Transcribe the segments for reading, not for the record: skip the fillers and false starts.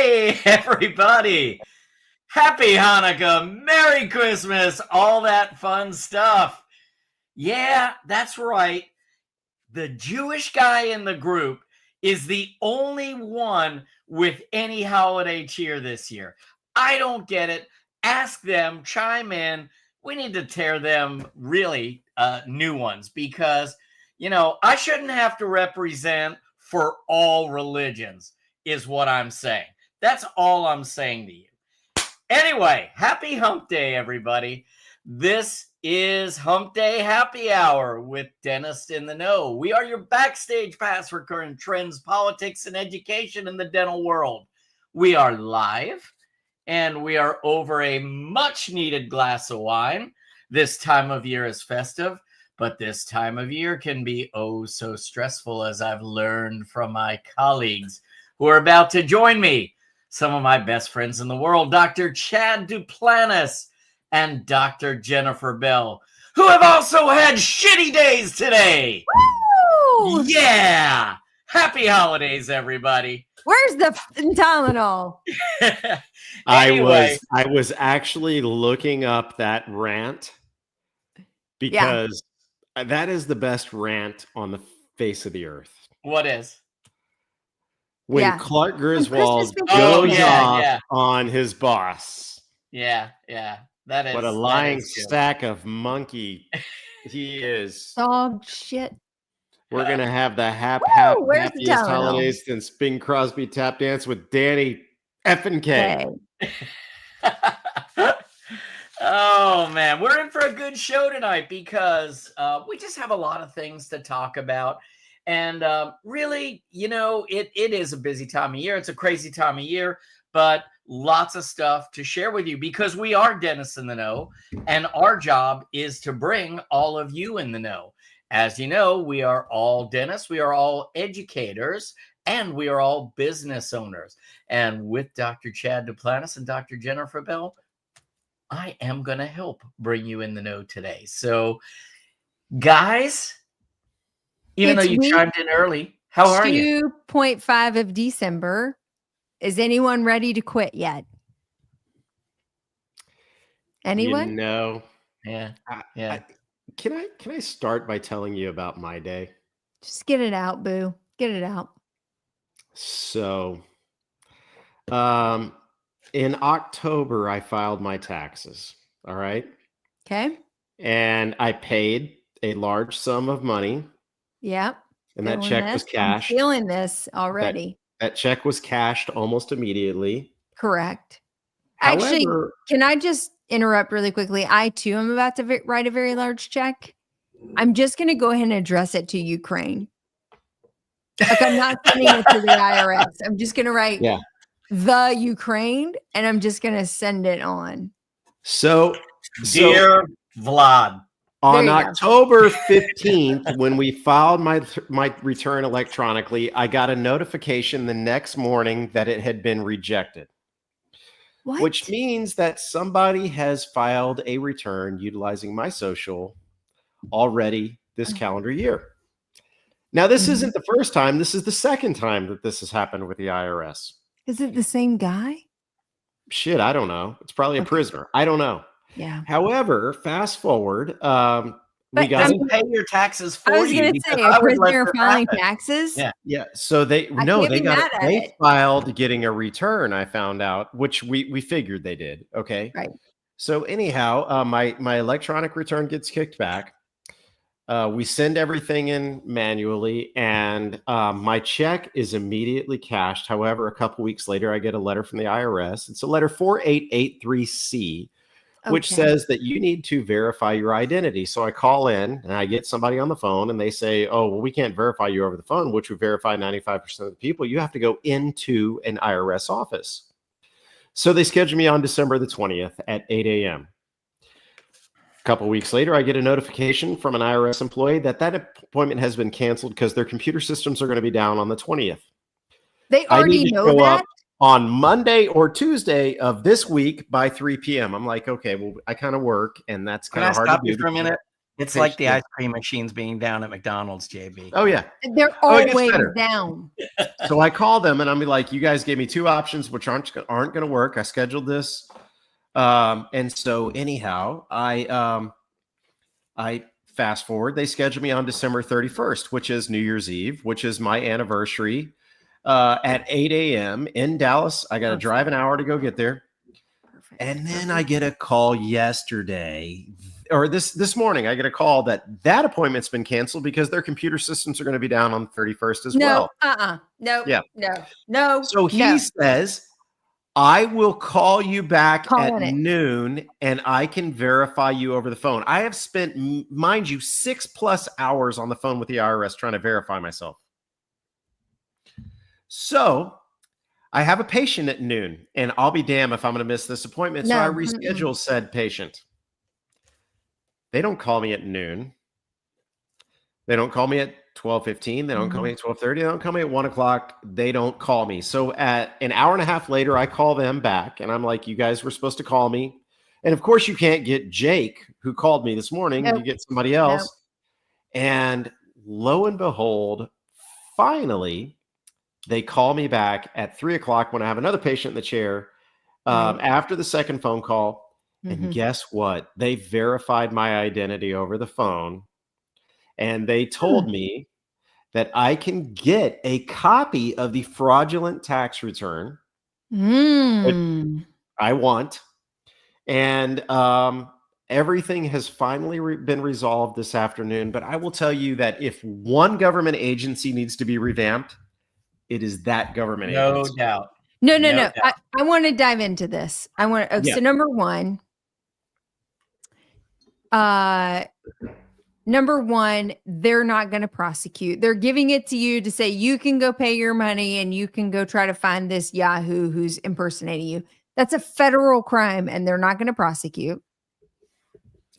Hey, everybody. Happy Hanukkah, Merry Christmas, all that fun stuff. Yeah, that's right. The Jewish guy in the group is the only one with any holiday cheer this year. I don't get it. Ask them, chime in. We need to tear them really new ones because, I shouldn't have to represent for all religions, is what I'm saying. That's all I'm saying to you. Anyway, happy Hump Day, everybody. This is Humpday Happy Hour with Dentist in the Know. We are your backstage pass for current trends, politics, and education in the dental world. We are live, and we are over a much-needed glass of wine. This time of year is festive, but this time of year can be oh so stressful, as I've learned from my colleagues who are about to join me. Some of my best friends in the world, Dr. Chad Duplantis and Dr. Jennifer Bell, who have also had shitty days today. Woo! Yeah. Happy holidays, everybody. Where's the Tylenol? Anyway. I was actually looking up that rant because that is the best rant on the face of the earth. What is? When Clark Griswold goes off on his boss. Yeah. That is. What a lying sack of monkey he is. Dog shit. We're going to have the happiest holidays since Bing Crosby tap dance with Danny effing K. Oh, man. We're in for a good show tonight because we just have a lot of things to talk about. And really, it is a busy time of year. It's a crazy time of year, but lots of stuff to share with you because we are Dentists in the Know, and our job is to bring all of you in the know. As you know, we are all dentists, we are all educators, and we are all business owners. And with Dr. Chad Duplantis and Dr. Jennifer Bell, I am going to help bring you in the know today. So, guys, even though you chimed in early, how are you? 2.5 of December. Is anyone ready to quit yet? Anyone? No. Yeah. Can I start by telling you about my day? Just get it out, boo. Get it out. So, in October, I filed my taxes. All right. Okay. And I paid a large sum of money. Yeah. And that check was cashed. I'm feeling this already. That check was cashed almost immediately. Correct. However, actually, can I just interrupt really quickly? I too am about to write a very large check. I'm just going to go ahead and address it to Ukraine. Like, I'm not sending it to the IRS. I'm just going to write the Ukraine, and I'm just going to send it on. So dear Vlad. On October 15th, when we filed my return electronically, I got a notification the next morning that it had been rejected. What? Which means that somebody has filed a return utilizing my social already this calendar year. Now, this isn't the first time. This is the second time that this has happened with the IRS. Is it the same guy? Shit, I don't know. It's probably a prisoner. I don't know. Yeah. However, fast forward, we got to pay your taxes for you. I was going to say, a prisoner filing taxes. Yeah. So they filed getting a return. I found out, which we figured they did. Okay. Right. So anyhow, my electronic return gets kicked back. We send everything in manually, and my check is immediately cashed. However, a couple weeks later, I get a letter from the IRS. It's a letter 4883C. Which says that you need to verify your identity. So I call in and I get somebody on the phone and they say, oh, well, we can't verify you over the phone, which would verify 95% of the people. You have to go into an IRS office. So they schedule me on December the 20th at 8 a.m. A couple of weeks later, I get a notification from an IRS employee that appointment has been canceled because their computer systems are going to be down on the 20th. They already know that? On Monday or Tuesday of this week by 3 p.m. I'm like, okay, well, I kind of work, and that's kind of hard to do. For a minute? It's like the ice cream machines being down at McDonald's, JB. Oh yeah. They're Oh, it gets always better. down. So I call them and I'm like, you guys gave me 2 options which aren't going to work. I scheduled this. And so anyhow, I fast forward. They scheduled me on December 31st, which is New Year's Eve, which is my anniversary, at 8 a.m. in Dallas. I got to drive an hour to go get there. Perfect. And then I get a call yesterday, or this morning, I get a call that appointment's been canceled because their computer systems are going to be down on the 31st as well. No. Yeah. No. So he says, I will call you back at noon and I can verify you over the phone. I have spent, mind you, 6+ hours on the phone with the IRS trying to verify myself. So I have a patient at noon and I'll be damned if I'm going to miss this appointment. So I reschedule said patient. They don't call me at noon. They don't call me at 12:15. They don't call me at 12:30. They don't call me at 1 o'clock. They don't call me. So at an hour and a half later, I call them back and I'm like, you guys were supposed to call me. And of course you can't get Jake, who called me this morning. You get somebody else. And lo and behold, finally, they call me back at 3 o'clock when I have another patient in the chair, after the second phone call. And guess what? They verified my identity over the phone. And they told me that I can get a copy of the fraudulent tax return that I want. And everything has finally been resolved this afternoon. But I will tell you that if one government agency needs to be revamped, it is that government agency. No doubt. No. I want to dive into this. So number one, they're not going to prosecute. They're giving it to you to say you can go pay your money and you can go try to find this Yahoo who's impersonating you. That's a federal crime and they're not going to prosecute.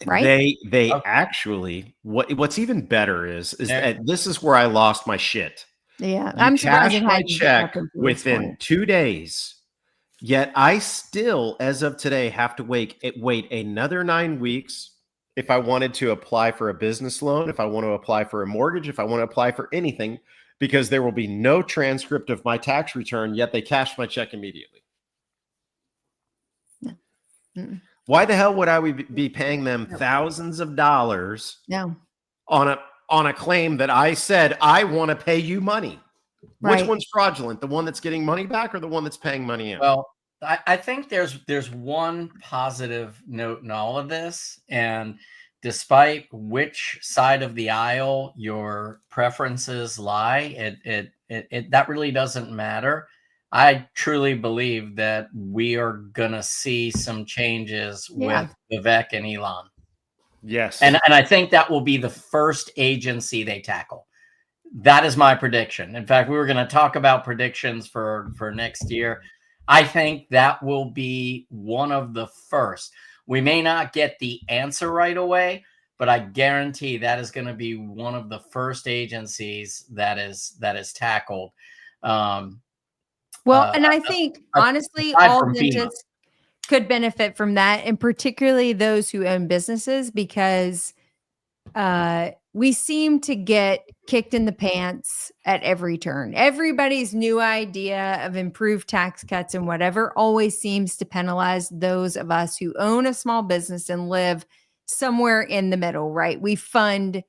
Right? They actually, what's even better is that this is where I lost my shit. Yeah, I'm surprised my check within 2 days. Yet I still, as of today, have to wait another 9 weeks if I wanted to apply for a business loan, if I want to apply for a mortgage, if I want to apply for anything, because there will be no transcript of my tax return, yet they cash my check immediately. Why the hell would I be paying them thousands of dollars on a claim that I said I want to pay you money? Which one's fraudulent? The one that's getting money back or the one that's paying money in? Well, I think there's one positive note in all of this, and despite which side of the aisle your preferences lie, it that really doesn't matter. I truly believe that we are gonna see some changes with Vivek and Elon. Yes, and I think that will be the first agency they tackle. That is my prediction. In fact, we were going to talk about predictions for next year. I think that will be one of the first. We may not get the answer right away, but I guarantee that is going to be one of the first agencies that is tackled. And I think honestly, all dentists could benefit from that, and particularly those who own businesses, because we seem to get kicked in the pants at every turn. Everybody's new idea of improved tax cuts and whatever always seems to penalize those of us who own a small business and live somewhere in the middle, right? We fund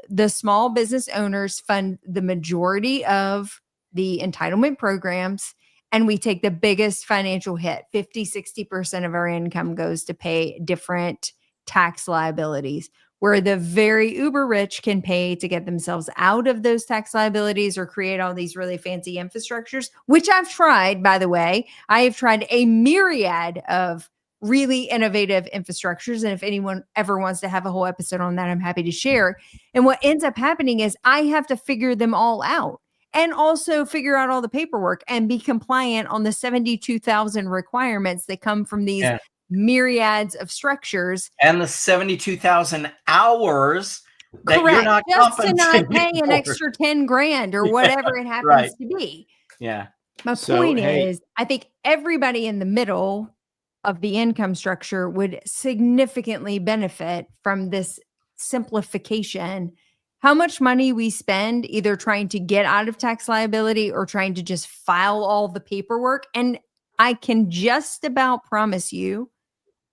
the small business owners, fund the majority of the entitlement programs, and we take the biggest financial hit. 50-60% of our income goes to pay different tax liabilities, where the very uber rich can pay to get themselves out of those tax liabilities or create all these really fancy infrastructures, which I've tried, by the way. I have tried a myriad of really innovative infrastructures. And if anyone ever wants to have a whole episode on that, I'm happy to share. And what ends up happening is I have to figure them all out and also figure out all the paperwork and be compliant on the 72,000 requirements that come from these myriads of structures and the 72,000 hours that correct you're not just to not pay an extra 10 grand or whatever it happens to be. My point is, I think everybody in the middle of the income structure would significantly benefit from this simplification, how much money we spend either trying to get out of tax liability or trying to just file all the paperwork. And I can just about promise you,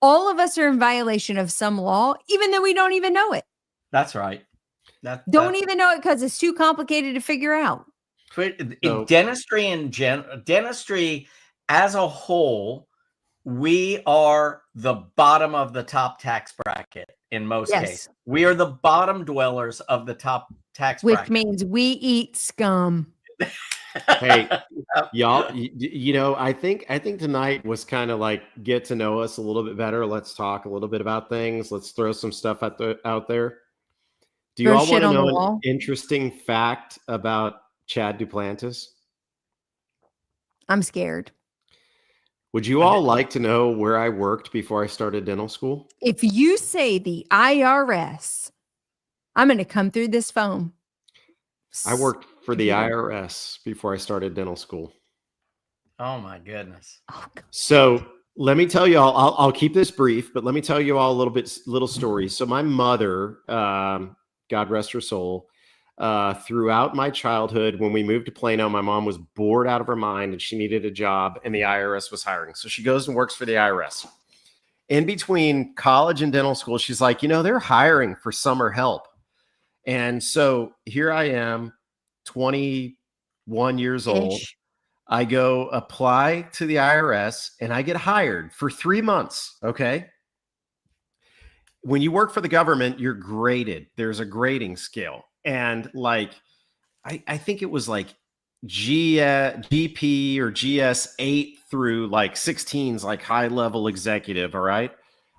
all of us are in violation of some law, even though we don't even know it. That's right. Don't even know it because it's too complicated to figure out. In dentistry dentistry as a whole, we are the bottom of the top tax bracket in most cases. We are the bottom dwellers of the top tax bracket. Which means we eat scum. Hey, y'all, you know, I think tonight was kind of like get to know us a little bit better. Let's talk a little bit about things. Let's throw some stuff out there. Do you all want to know an interesting fact about Chad Duplantis? I'm scared. Would you all like to know where I worked before I started dental school? If you say the IRS, I'm going to come through this phone. I worked for the IRS before I started dental school. Oh my goodness. So let me tell you all, I'll keep this brief, but let me tell you all a little story. So my mother, God rest her soul, throughout my childhood, when we moved to Plano, my mom was bored out of her mind and she needed a job and the IRS was hiring. So she goes and works for the IRS. In between college and dental school, she's like, you know, they're hiring for summer help. And so here I am, 21 years old. I go apply to the IRS and I get hired for 3 months. Okay. When you work for the government, you're graded. There's a grading scale. And like, I think it was like GP or GS 8 through like 16's like high level executive. All right.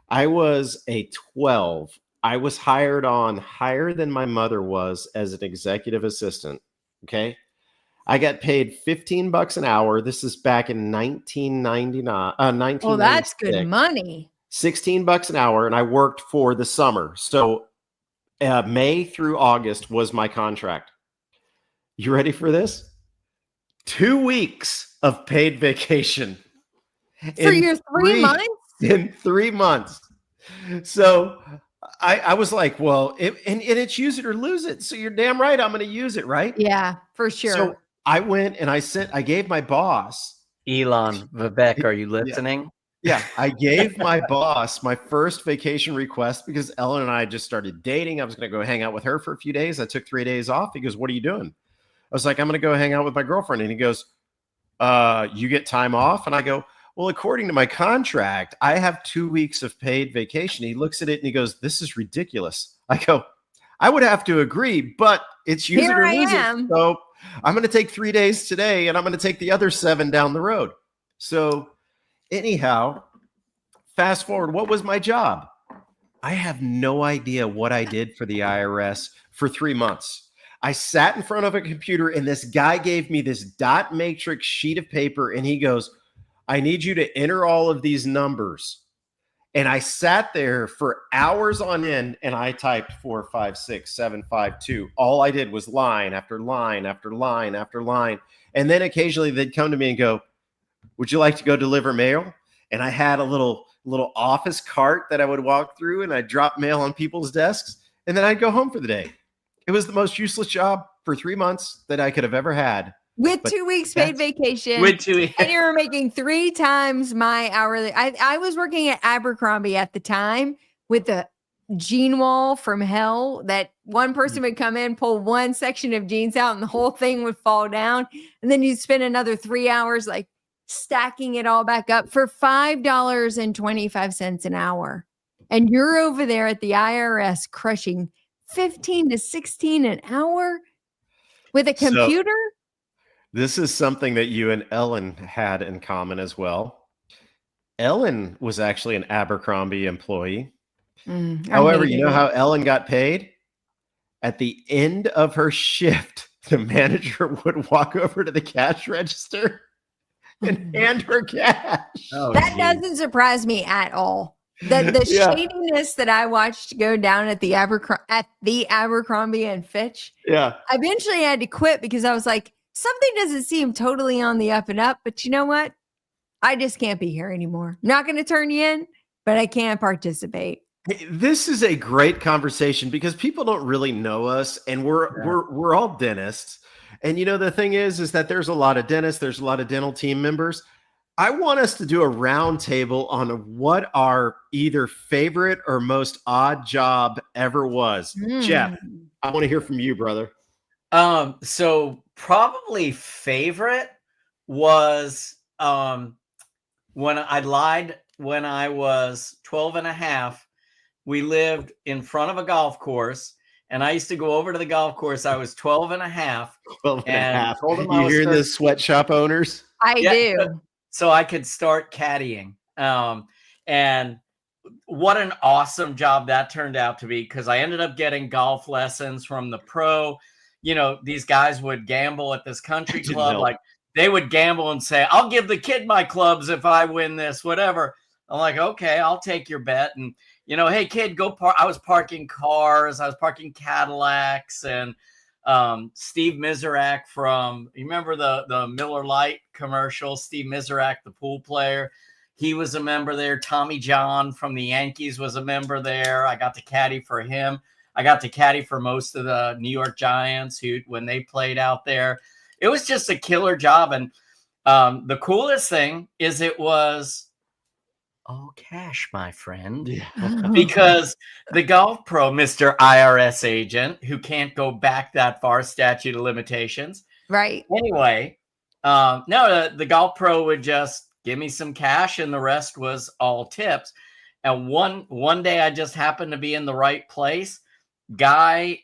I was a 12. I was hired on higher than my mother was as an executive assistant. Okay. I got paid $15 an hour. This is back in 1999. Well, that's good money. $16 an hour. And I worked for the summer. So May through August was my contract. You ready for this? 2 weeks of paid vacation. For your 3 months? In 3 months. So I was like, well, and it's use it or lose it. So you're damn right. I'm going to use it. Right. Yeah, for sure. So I went and I gave my boss. Elon Vivek, are you listening? Yeah. I gave my boss my first vacation request because Ellen and I just started dating. I was going to go hang out with her for a few days. I took 3 days off. He goes, what are you doing? I was like, I'm going to go hang out with my girlfriend. And he goes, you get time off? And I go, well, according to my contract, I have 2 weeks of paid vacation. He looks at it and he goes, this is ridiculous. I go, I would have to agree, but it's use it or lose it. So I'm going to take 3 days today and I'm going to take the other 7 down the road. So anyhow, fast forward, what was my job? I have no idea what I did for the IRS for 3 months. I sat in front of a computer and this guy gave me this dot matrix sheet of paper and he goes, I need you to enter all of these numbers. And I sat there for hours on end and I typed 4, 5, 6, 7, 5, 2. All I did was line after line after line after line. And then occasionally they'd come to me and go, would you like to go deliver mail? And I had a little office cart that I would walk through and I'd drop mail on people's desks and then I'd go home for the day. It was the most useless job for 3 months that I could have ever had. With 2 weeks paid vacation. With 2 weeks. And you were making 3 times my hourly. I was working at Abercrombie at the time with the jean wall from hell that one person would come in, pull one section of jeans out and the whole thing would fall down. And then you'd spend another 3 hours like stacking it all back up for $5.25 an hour. And you're over there at the IRS crushing 15 to 16 an hour with a computer. This is something that you and Ellen had in common as well. Ellen was actually an Abercrombie employee. However, you know how Ellen got paid? At the end of her shift, the manager would walk over to the cash register and hand her cash. That doesn't surprise me at all. The shadiness that I watched go down at the Abercrombie and Fitch. Yeah. I eventually had to quit because I was like, something doesn't seem totally on the up and up, but you know what? I just can't be here anymore. I'm not going to turn you in, but I can't participate. Hey, this is a great conversation because people don't really know us, and we're all dentists. And the thing is that there's a lot of dentists, there's a lot of dental team members. I want us to do a round table on what our either favorite or most odd job ever was. Jeff, I want to hear from you, brother. So probably favorite was when I lied when I was 12 and a half. We lived in front of a golf course, and I used to go over to the golf course. I was 12 and a half. 12 and a half. Told them You hearing the sweatshop owners? I do. So I could start caddying. And what an awesome job that turned out to be, because I ended up getting golf lessons from the pro. These guys would gamble at this country club. Like, they would gamble and say, I'll give the kid my clubs if I win this, whatever. I'm like, okay, I'll take your bet. And, hey, kid, go park. I was parking cars. I was parking Cadillacs. And Steve Miserak you remember the Miller Lite commercial? Steve Miserak, the pool player. He was a member there. Tommy John from the Yankees was a member there. I got to caddy for him. I got to caddy for most of the New York Giants when they played out there. It was just a killer job. And the coolest thing is it was all cash, my friend. Yeah. Because the golf pro, Mr. IRS agent, who can't go back that far, statute of limitations. Right. Anyway, no, the golf pro would just give me some cash and the rest was all tips. And one day I just happened to be in the right place. Guy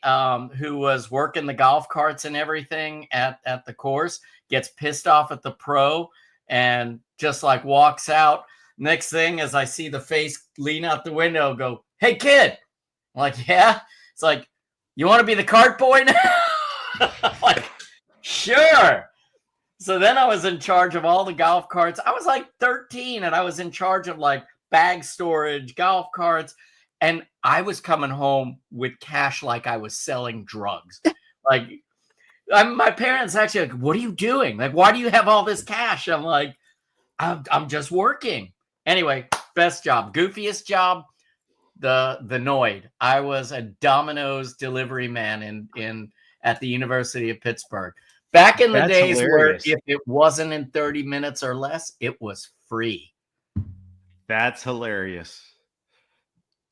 who was working the golf carts and everything at the course gets pissed off at the pro and just like walks out. Next thing, as I see the face lean out the window, go, "Hey kid." I'm like, "Yeah." It's like, "You want to be the cart boy now?" Like, sure. So then I was in charge of all the golf carts. I was like 13 and I was in charge of like bag storage, golf carts. And I was coming home with cash like I was selling drugs. Like, my parents actually like, "What are you doing? Like, why do you have all this cash?" I'm like, I'm just working. Anyway, best job, goofiest job, the Noid. I was a Domino's delivery man at the University of Pittsburgh. Back in the days hilarious. Where if it wasn't in 30 minutes or less, it was free. That's hilarious.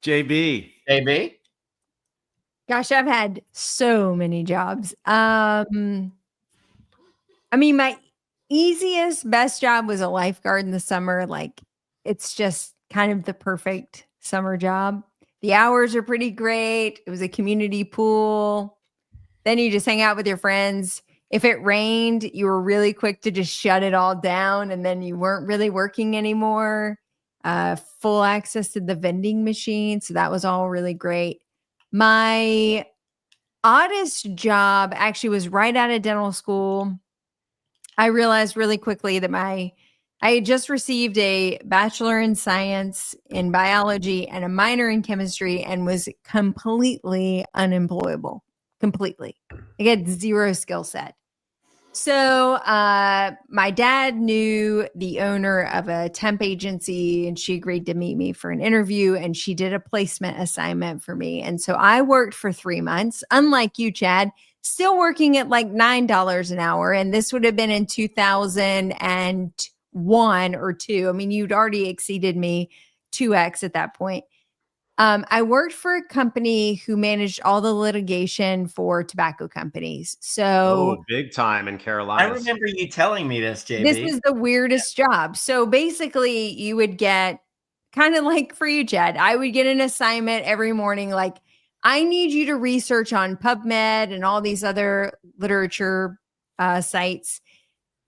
JB. Gosh, I've had so many jobs. I mean, my easiest, best job was a lifeguard in the summer. Like, it's just kind of the perfect summer job. The hours are pretty great. It was a community pool. Then you just hang out with your friends. If it rained, you were really quick to just shut it all down, and then you weren't really working anymore. Full access to the vending machine. So that was all really great. My oddest job actually was right out of dental school. I realized really quickly that I had just received a bachelor in science in biology and a minor in chemistry and was completely unemployable. Completely. I had zero skill set. So my dad knew the owner of a temp agency, and she agreed to meet me for an interview, and she did a placement assignment for me. And so I worked for 3 months, unlike you, Chad, still working at like $9 an hour. And this would have been in 2001 or 2. I mean, you'd already exceeded me 2x at that point. I worked for a company who managed all the litigation for tobacco companies. So big time in Carolina. I remember you telling me this, JB. This is the weirdest job. So basically you would get kind of like for you, Chad, I would get an assignment every morning. Like, I need you to research on PubMed and all these other literature sites.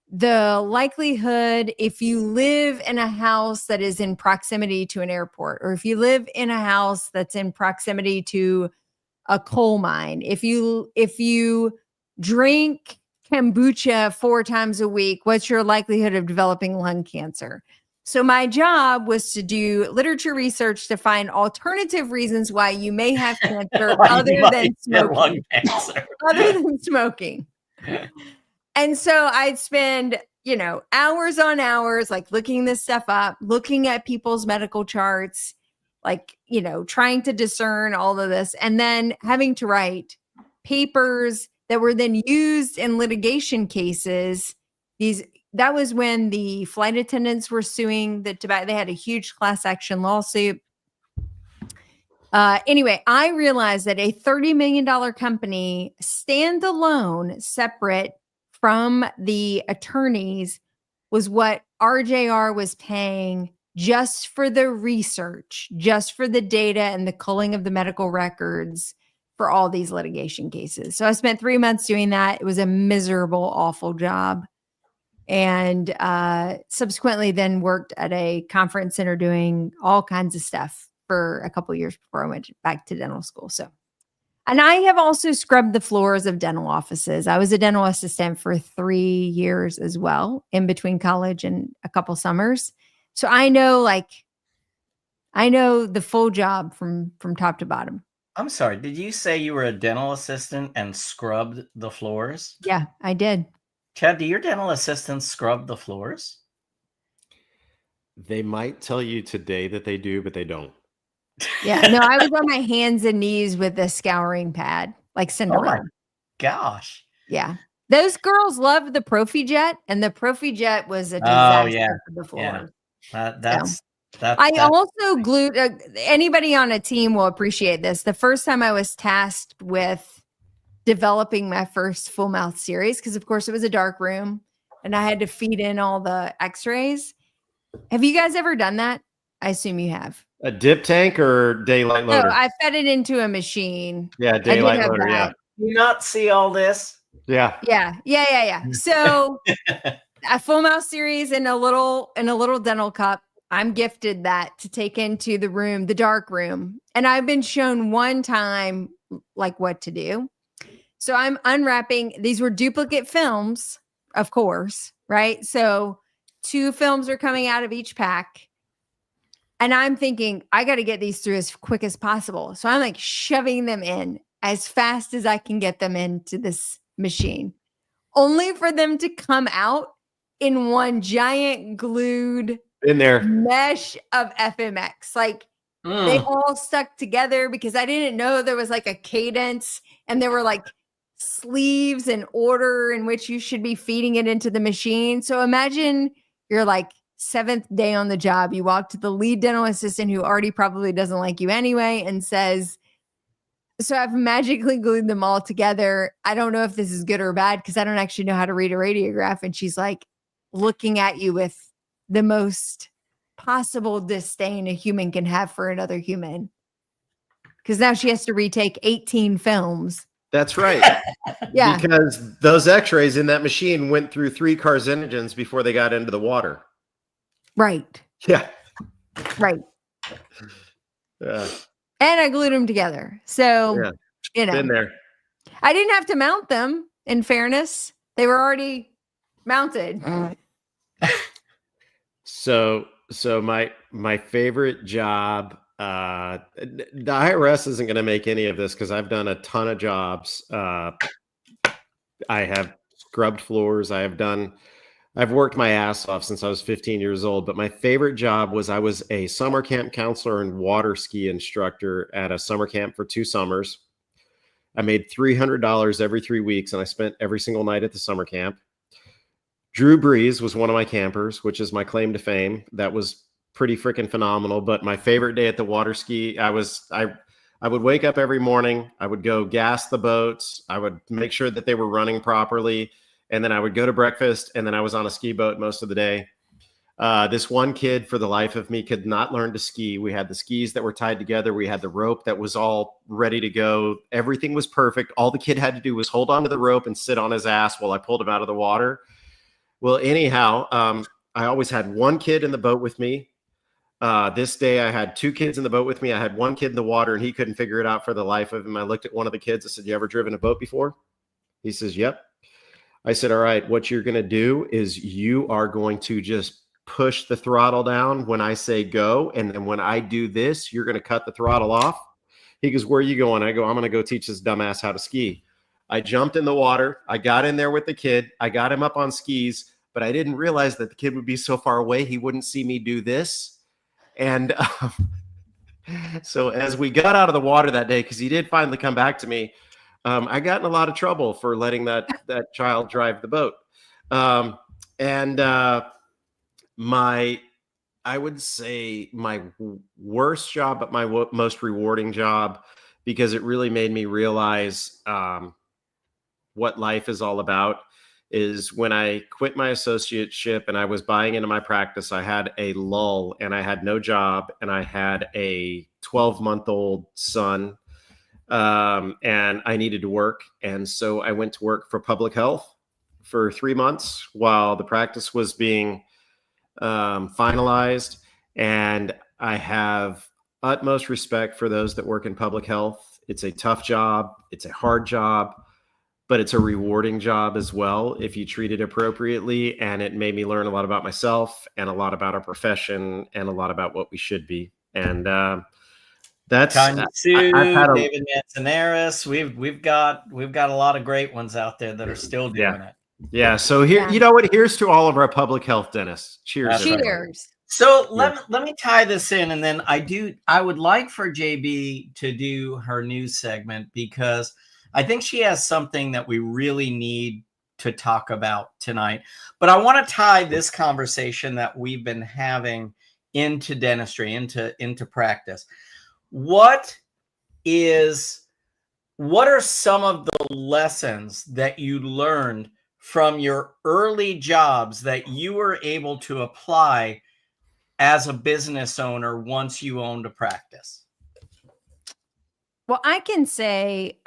The likelihood, if you live in a house that is in proximity to an airport, or if you live in a house that's in proximity to a coal mine, if you drink kombucha 4 times a week, what's your likelihood of developing lung cancer? So my job was to do literature research to find alternative reasons why you may have cancer other than smoking. Other than smoking. And so I'd spend, hours on hours, like looking this stuff up, looking at people's medical charts. like, trying to discern all of this and then having to write papers that were then used in litigation cases. That was when the flight attendants were suing the tobacco. They had a huge class action lawsuit. Anyway, I realized that a $30 million company, standalone, separate from the attorneys, was what RJR was paying just for the research, just for the data and the culling of the medical records for all these litigation cases. So I spent 3 months doing that. It was a miserable, awful job. And subsequently then worked at a conference center doing all kinds of stuff for a couple of years before I went back to dental school. So, and I have also scrubbed the floors of dental offices. I was a dental assistant for 3 years as well, in between college and a couple summers. So I know the full job from top to bottom. I'm sorry. Did you say you were a dental assistant and scrubbed the floors? Yeah, I did. Chad, do your dental assistants scrub the floors? They might tell you today that they do, but they don't. Yeah, no, I was on my hands and knees with a scouring pad, like Cinderella. Oh my gosh. Yeah. Those girls loved the Profi Jet, and the Profi Jet was a disaster for the floor. Yeah. I also glued, anybody on a team will appreciate this. The first time I was tasked with developing my first full mouth series, because of course it was a dark room and I had to feed in all the x-rays. Have you guys ever done that? I assume you have. A dip tank or daylight loader? No, I fed it into a machine. Yeah, daylight loader. Yeah. Do you not see all this? Yeah. So a full mouth series in a little dental cup. I'm gifted that to take into the room, the dark room. And I've been shown one time like what to do. So I'm unwrapping. These were duplicate films, of course, right? So 2 films are coming out of each pack. And I'm thinking, I got to get these through as quick as possible. So I'm like shoving them in as fast as I can get them into this machine, only for them to come out in one giant glued in there mesh of FMX. Like they all stuck together because I didn't know there was like a cadence and there were like sleeves and order in which you should be feeding it into the machine. So imagine you're like 7th day on the job. You walk to the lead dental assistant who already probably doesn't like you anyway and says, so I've magically glued them all together. I don't know if this is good or bad because I don't actually know how to read a radiograph. And she's like looking at you with the most possible disdain a human can have for another human. Because now she has to retake 18 films. That's right. Yeah. Because those x-rays in that machine went through 3 carcinogens before they got into the water. Right. Yeah. Right. Yeah. And I glued them together. So, Been there. I didn't have to mount them, in fairness. They were already mounted. So my favorite job, the IRS isn't going to make any of this because I've done a ton of jobs. I have scrubbed floors. I've worked my ass off since I was 15 years old, but my favorite job was I was a summer camp counselor and water ski instructor at a summer camp for 2 summers. I made $300 every 3 weeks, and I spent every single night at the summer camp. Drew Brees was one of my campers, which is my claim to fame. That was pretty freaking phenomenal. But my favorite day at the water ski, I would wake up every morning. I would go gas the boats. I would make sure that they were running properly. And then I would go to breakfast, and then I was on a ski boat most of the day. This one kid, for the life of me, could not learn to ski. We had the skis that were tied together. We had the rope that was all ready to go. Everything was perfect. All the kid had to do was hold onto the rope and sit on his ass while I pulled him out of the water. Well, anyhow, I always had one kid in the boat with me. This day I had 2 kids in the boat with me. I had one kid in the water, and he couldn't figure it out for the life of him. I looked at one of the kids. I said, "You ever driven a boat before?" He says, "Yep." I said, "All right, what you're going to do is you are going to just push the throttle down when I say go. And then when I do this, you're going to cut the throttle off." He goes, "Where are you going?" I go, "I'm going to go teach this dumbass how to ski." I jumped in the water. I got in there with the kid. I got him up on skis, but I didn't realize that the kid would be so far away he wouldn't see me do this. And So as we got out of the water that day, because he did finally come back to me, I got in a lot of trouble for letting that child drive the boat. And I would say my worst job, but my most rewarding job, because it really made me realize what life is all about, is when I quit my associateship and I was buying into my practice. I had a lull and I had no job and I had a 12-month-old son, and I needed to work. And so I went to work for public health for 3 months while the practice was being finalized. And I have utmost respect for those that work in public health. It's a tough job. It's a hard job, but it's a rewarding job as well if you treat it appropriately. And it made me learn a lot about myself and a lot about our profession and a lot about what we should be. And that's Tanya Sue, I've had David Manzanares. We've got a lot of great ones out there that are still doing it. Yeah. So here, you know what? Here's to all of our public health dentists. Cheers. Cheers. So let me tie this in, and then I would like for JB to do her news segment, because I think she has something that we really need to talk about tonight. But I want to tie this conversation that we've been having into dentistry, into practice. What are some of the lessons that you learned from your early jobs that you were able to apply as a business owner once you owned a practice? Well, I can say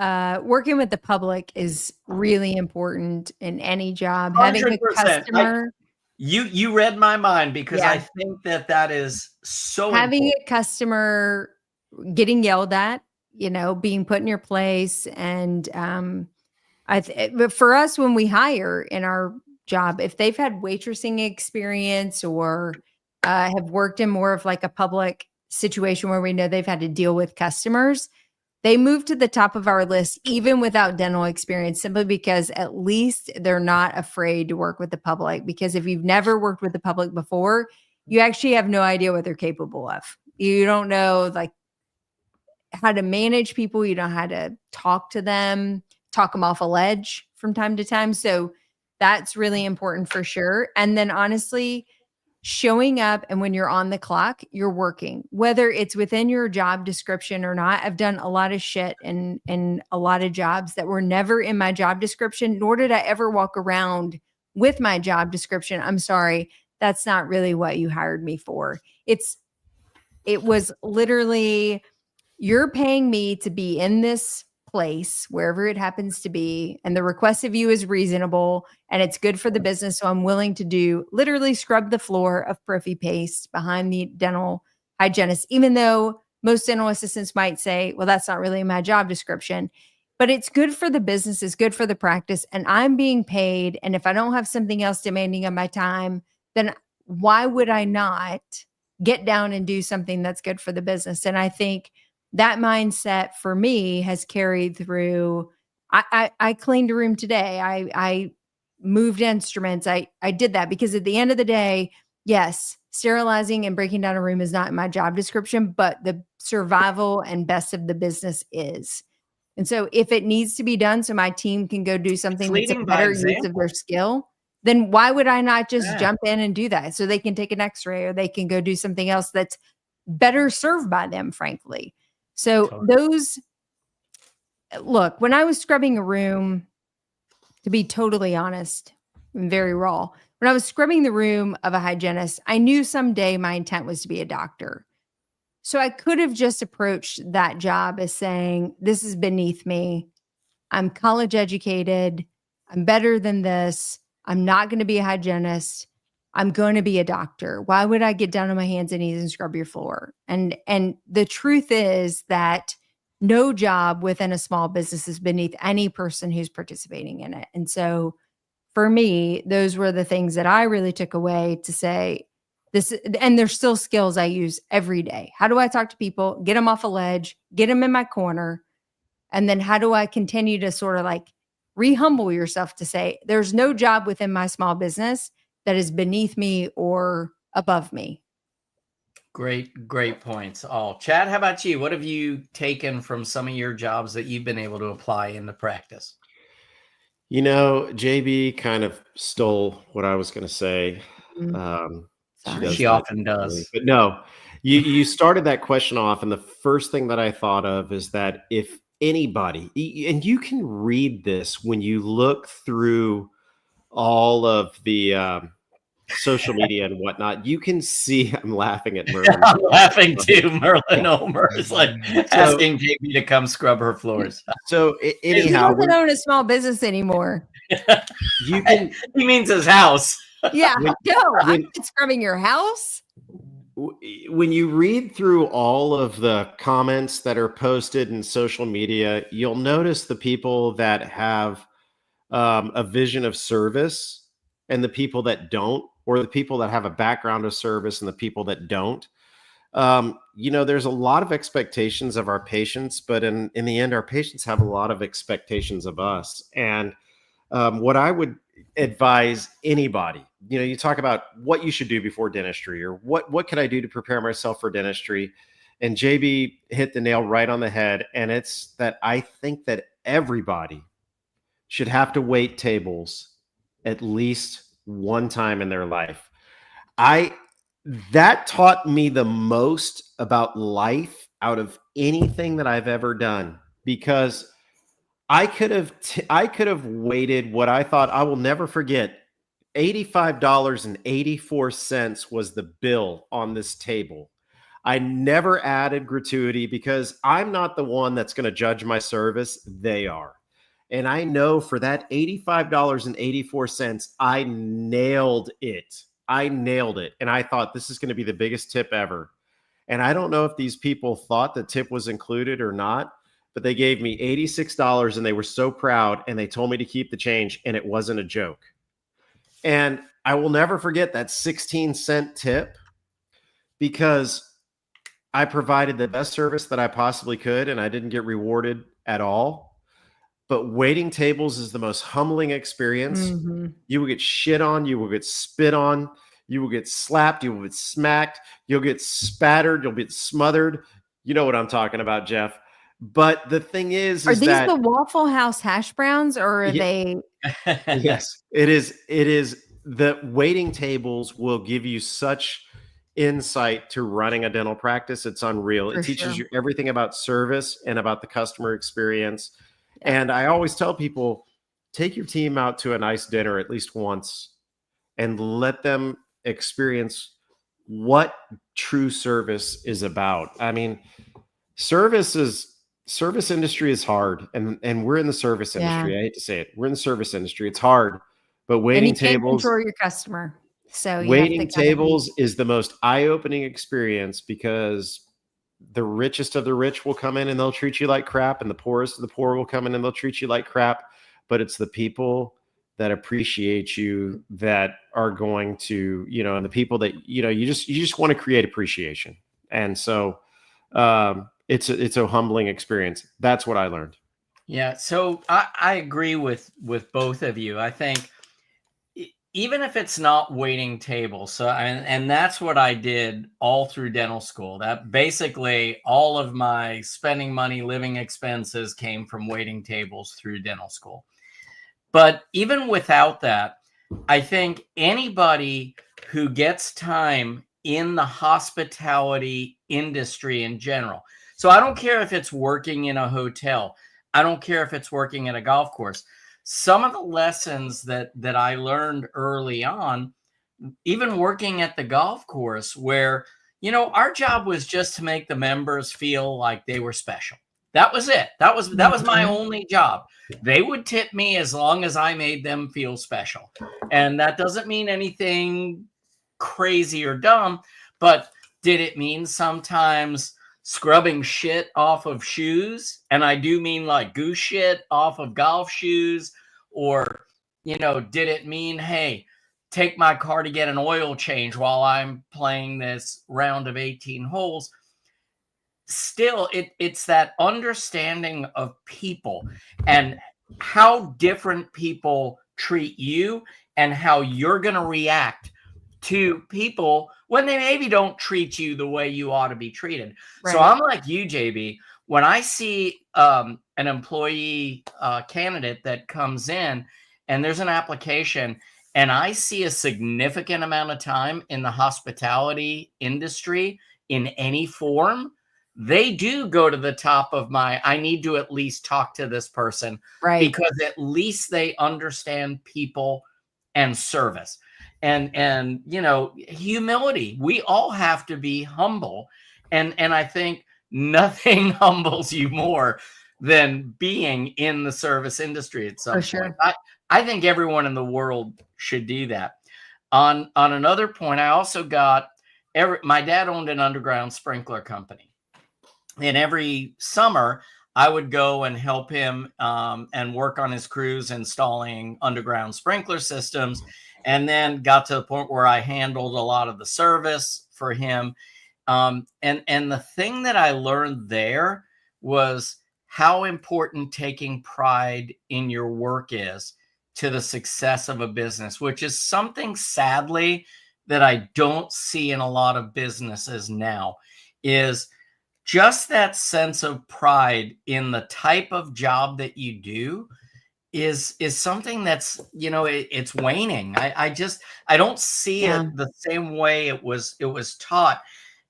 working with the public is really important in any job. 100%. Having a customer. You read my mind, because I think that is so having important. A customer getting yelled at, being put in your place. And but for us, when we hire in our job, if they've had waitressing experience or have worked in more of like a public situation where we know they've had to deal with customers, they move to the top of our list, even without dental experience, simply because at least they're not afraid to work with the public. Because if you've never worked with the public before, you actually have no idea what they're capable of. You don't know like how to manage people. You don't know how to talk to them, talk them off a ledge from time to time. So that's really important for sure. And then honestly, showing up, and when you're on the clock, you're working, whether it's within your job description or not. I've done a lot of shit in a lot of jobs that were never in my job description, nor did I ever walk around with my job description. I'm sorry, that's not really what you hired me for. It was literally, you're paying me to be in this place, wherever it happens to be, and the request of you is reasonable and it's good for the business. So I'm willing to literally scrub the floor of Profi paste behind the dental hygienist, even though most dental assistants might say, well, that's not really my job description, but it's good for the business, it's good for the practice, and I'm being paid. And if I don't have something else demanding of my time, then why would I not get down and do something that's good for the business? And I think that mindset for me has carried through. I cleaned a room today. I moved instruments. I did that because at the end of the day, yes, sterilizing and breaking down a room is not in my job description, but the survival and best of the business is. And so if it needs to be done so my team can go do something that's a better use of their skill, then why would I not just jump in and do that so they can take an x-ray or they can go do something else that's better served by them, frankly. So look, when I was scrubbing a room, to be totally honest and very raw, when I was scrubbing the room of a hygienist, I knew someday my intent was to be a doctor. So I could have just approached that job as saying, this is beneath me. I'm college educated. I'm better than this. I'm not going to be a hygienist. I'm going to be a doctor. Why would I get down on my hands and knees and scrub your floor? And the truth is that no job within a small business is beneath any person who's participating in it. And so for me, those were the things that I really took away to say this. And there's still skills I use every day. How do I talk to people, get them off a ledge, get them in my corner? And then how do I continue to sort of like re-humble yourself to say, there's no job within my small business that is beneath me or above me. Great points. All Chad, how about you? What have you taken from some of your jobs that you've been able to apply into practice? You know, JB kind of stole what I was going to say. Mm, She sorry. does She that often frequently. does. But no, you started that question off, and the first thing that I thought of is that if anybody, and you can read this when you look through all of the social media and whatnot, you can see. I'm laughing at Merlin. I'm laughing too. Merlin Omer is like So, asking JB to come scrub her floors. He anyhow, doesn't own a small business anymore. you can He means his house. Yeah. When- No, I'm when- not scrubbing your house. when you read through all of the comments that are posted in social media, you'll notice the people that have a vision of service and the people that don't, or the people that have a background of service and the people that don't. There's a lot of expectations of our patients, but in the end, our patients have a lot of expectations of us. And what I would advise anybody, you talk about what you should do before dentistry, or what can I do to prepare myself for dentistry? And JB hit the nail right on the head. And it's that I think that everybody should have to wait tables at least one time in their life. That taught me the most about life out of anything that I've ever done, because I could have waited what I thought I will never forget. $85.84 was the bill on this table. I never added gratuity because I'm not the one that's going to judge my service. They are. And I know for that $85.84, I nailed it. And I thought this is going to be the biggest tip ever. And I don't know if these people thought the tip was included or not, but they gave me $86 and they were so proud, and they told me to keep the change, and it wasn't a joke. And I will never forget that 16-cent tip, because I provided the best service that I possibly could, and I didn't get rewarded at all. But waiting tables is the most humbling experience. Mm-hmm. You will get shit on, you will get spit on, you will get slapped, you will get smacked, you'll get spattered, you'll get smothered. You know what I'm talking about, Jeff. But the thing is Are these that the Waffle House hash browns, or are they? yes, it is. It is. The waiting tables will give you such insight to running a dental practice. It's unreal. For It teaches sure. you everything about service and about the customer experience. Yeah. And I always tell people, take your team out to a nice dinner at least once and let them experience what true service is about. I mean, service industry is hard, and we're in the service industry. I hate to say it. We're in the service industry. It's hard, but And waiting you can't tables, control your customer, so you waiting have to kind of tables is the most eye-opening experience, because the richest of the rich will come in and they'll treat you like crap, and the poorest of the poor will come in and they'll treat you like crap. But it's the people that appreciate you that are going to, and the people that, you just want to create appreciation. And so it's a humbling experience. That's what I learned. Yeah. So I agree with both of you. I think even if it's not waiting tables, so and that's what I did all through dental school. That basically all of my spending money, living expenses came from waiting tables through dental school. But even without that, I think anybody who gets time in the hospitality industry in general. So I don't care if it's working in a hotel. I don't care if it's working at a golf course. Some of the lessons that I learned early on, even working at the golf course, where, our job was just to make the members feel like they were special. That was it. That was my only job. They would tip me as long as I made them feel special. And that doesn't mean anything crazy or dumb, but did it mean sometimes scrubbing shit off of shoes? And I do mean like goose shit off of golf shoes. Or, did it mean, hey, take my car to get an oil change while I'm playing this round of 18 holes? Still, it's that understanding of people and how different people treat you and how you're going to react to people when they maybe don't treat you the way you ought to be treated. So Right. I'm like you, JB. When I see an employee candidate that comes in and there's an application and I see a significant amount of time in the hospitality industry in any form, they do go to the top of my, I need to at least talk to this person Right. because at least they understand people and service and humility. We all have to be humble, and I think nothing humbles you more than being in the service industry at some For point. sure. I think everyone in the world should do that. On another point, I also got my dad owned an underground sprinkler company, and every summer I would go and help him and work on his crews installing underground sprinkler systems, and then got to the point where I handled a lot of the service for him. And the thing that I learned there was how important taking pride in your work is to the success of a business, which is something sadly that I don't see in a lot of businesses now, is just that sense of pride in the type of job that you do is something that's, it's waning. I don't see Yeah. it the same way it was taught.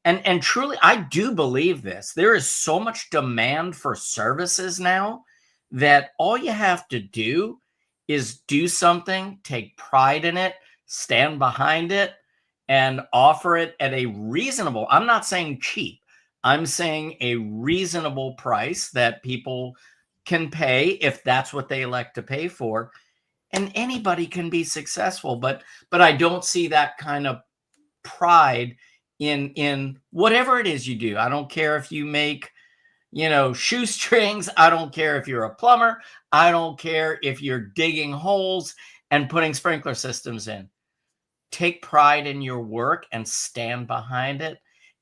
And truly, I do believe this. There is so much demand for services now that all you have to do is do something, take pride in it, stand behind it, and offer it at a reasonable, I'm not saying cheap, I'm saying a reasonable price that people can pay if that's what they elect to pay for. And anybody can be successful, but I don't see that kind of pride in whatever it is you do. I don't care if you make, shoestrings. I don't care if you're a plumber. I don't care if you're digging holes and putting sprinkler systems in. Take pride in your work and stand behind it.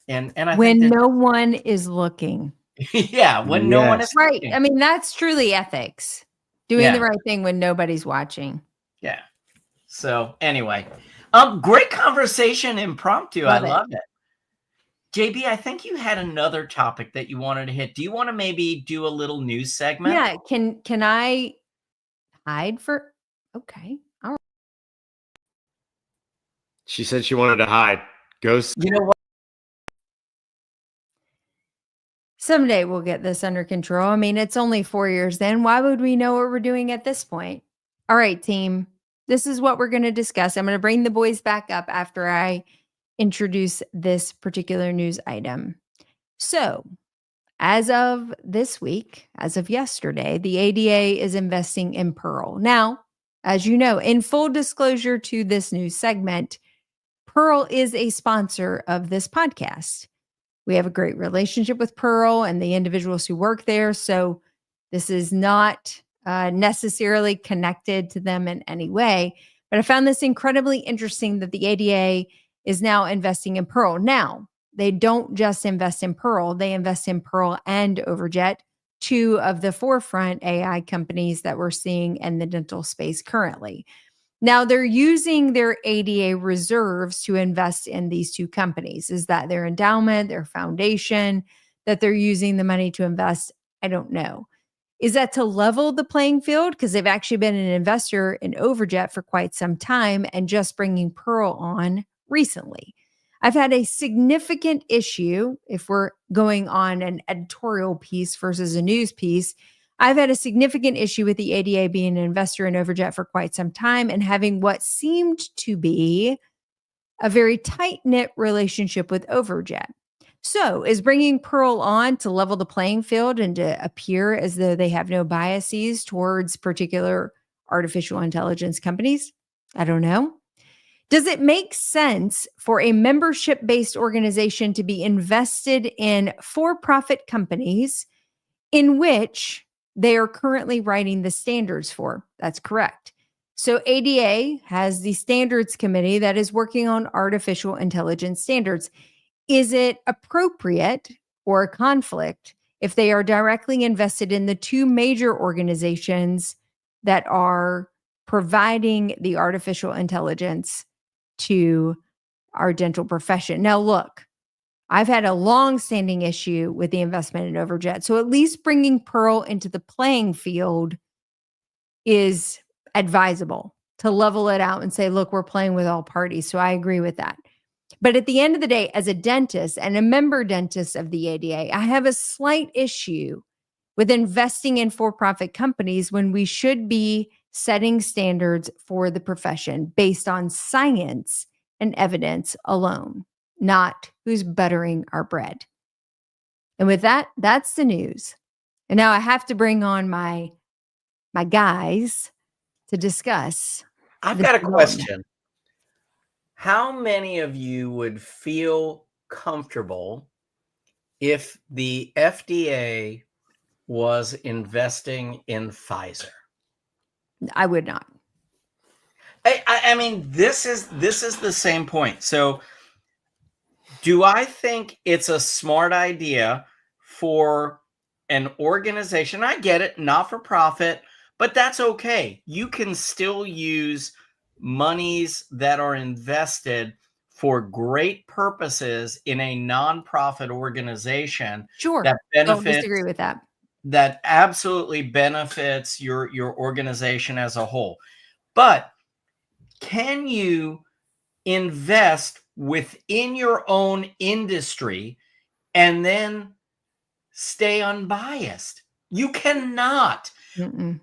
And I When think that, no one is looking. yeah, when no one is Yes. Right. looking. I mean, that's truly ethics. Doing Yeah. the right thing when nobody's watching. Yeah. So anyway, great conversation, impromptu. Love I it. love it. JB, I think you had another topic that you wanted to hit. Do you want to maybe do a little news segment? Yeah. Can I hide for? Okay. All right. She said she wanted to hide. Ghost. You know what? Someday we'll get this under control. I mean, it's only 4 years then. Why would we know what we're doing at this point? All right, team. This is what we're going to discuss. I'm going to bring the boys back up after I introduce this particular news item. So, as of this week, as of yesterday, the ADA is investing in Pearl. Now, as you know, in full disclosure to this news segment, Pearl is a sponsor of this podcast. We have a great relationship with Pearl and the individuals who work there. So this is not necessarily connected to them in any way. But I found this incredibly interesting that the ADA is now investing in Pearl. Now, they don't just invest in Pearl, they invest in Pearl and Overjet, two of the forefront AI companies that we're seeing in the dental space currently. Now, they're using their ADA reserves to invest in these two companies. Is that their endowment, their foundation, that they're using the money to invest? I don't know. Is that to level the playing field? Because they've actually been an investor in Overjet for quite some time and just bringing Pearl on recently. I've had a significant issue, if we're going on an editorial piece versus a news piece, I've had a significant issue with the ADA being an investor in Overjet for quite some time and having what seemed to be a very tight-knit relationship with Overjet. So is bringing Pearl on to level the playing field and to appear as though they have no biases towards particular artificial intelligence companies? I don't know. Does it make sense for a membership-based organization to be invested in for-profit companies in which they are currently writing the standards for? That's correct. So ADA has the standards committee that is working on artificial intelligence standards. Is it appropriate or a conflict if they are directly invested in the two major organizations that are providing the artificial intelligence to our dental profession. Now, look, I've had a long-standing issue with the investment in Overjet. So at least bringing Pearl into the playing field is advisable to level it out and say, look, we're playing with all parties. So I agree with that. But at the end of the day, as a dentist and a member dentist of the ADA, I have a slight issue with investing in for-profit companies when we should be setting standards for the profession based on science and evidence alone, not who's buttering our bread. And with that, that's the news. And now I have to bring on my guys to discuss. I've this got a development. question. How many of you would feel comfortable if the FDA was investing in Pfizer? I would not. I mean, this is the same point. So, do I think it's a smart idea for an organization? I get it, not for profit, but that's okay. You can still use monies that are invested for great purposes in a nonprofit organization Sure. that Don't benefits, disagree with that. that absolutely benefits your organization as a whole. But can you invest within your own industry and then stay unbiased? You cannot. Mm-mm.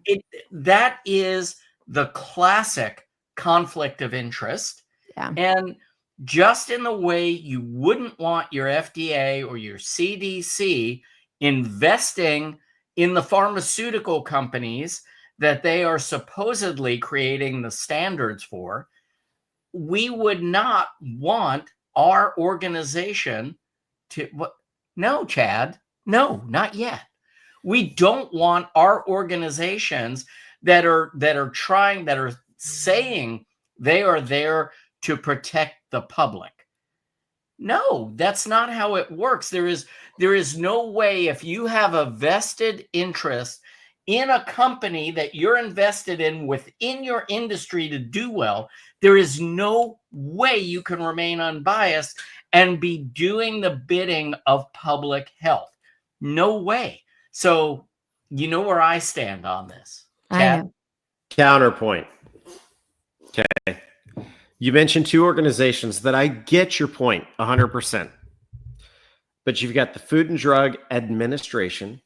That is the classic conflict of interest. Yeah. And just in the way you wouldn't want your FDA or your CDC investing in the pharmaceutical companies that they are supposedly creating the standards for, we would not want our organization to no, Chad, no, not yet. We don't want our organizations that are saying they are there to protect the public. No, that's not how it works. There is no way, if you have a vested interest in a company that you're invested in within your industry to do well, there is no way you can remain unbiased and be doing the bidding of public health. No way. So you know where I stand on this. I know. Counterpoint. Okay. You mentioned two organizations that I get your point 100%. But you've got the Food and Drug Administration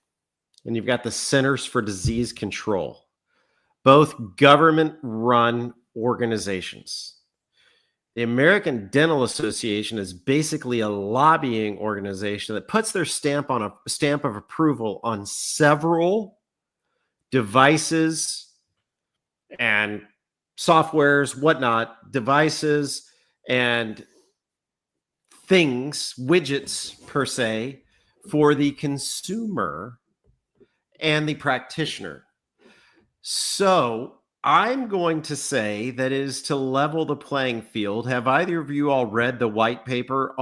and you've got the Centers for Disease Control, both government-run organizations. The American Dental Association is basically a lobbying organization that puts their stamp of approval on several devices and softwares, whatnot, devices and things, widgets per se, for the consumer and the practitioner. So I'm going to say that is to level the playing field. Have either of you all read the white paper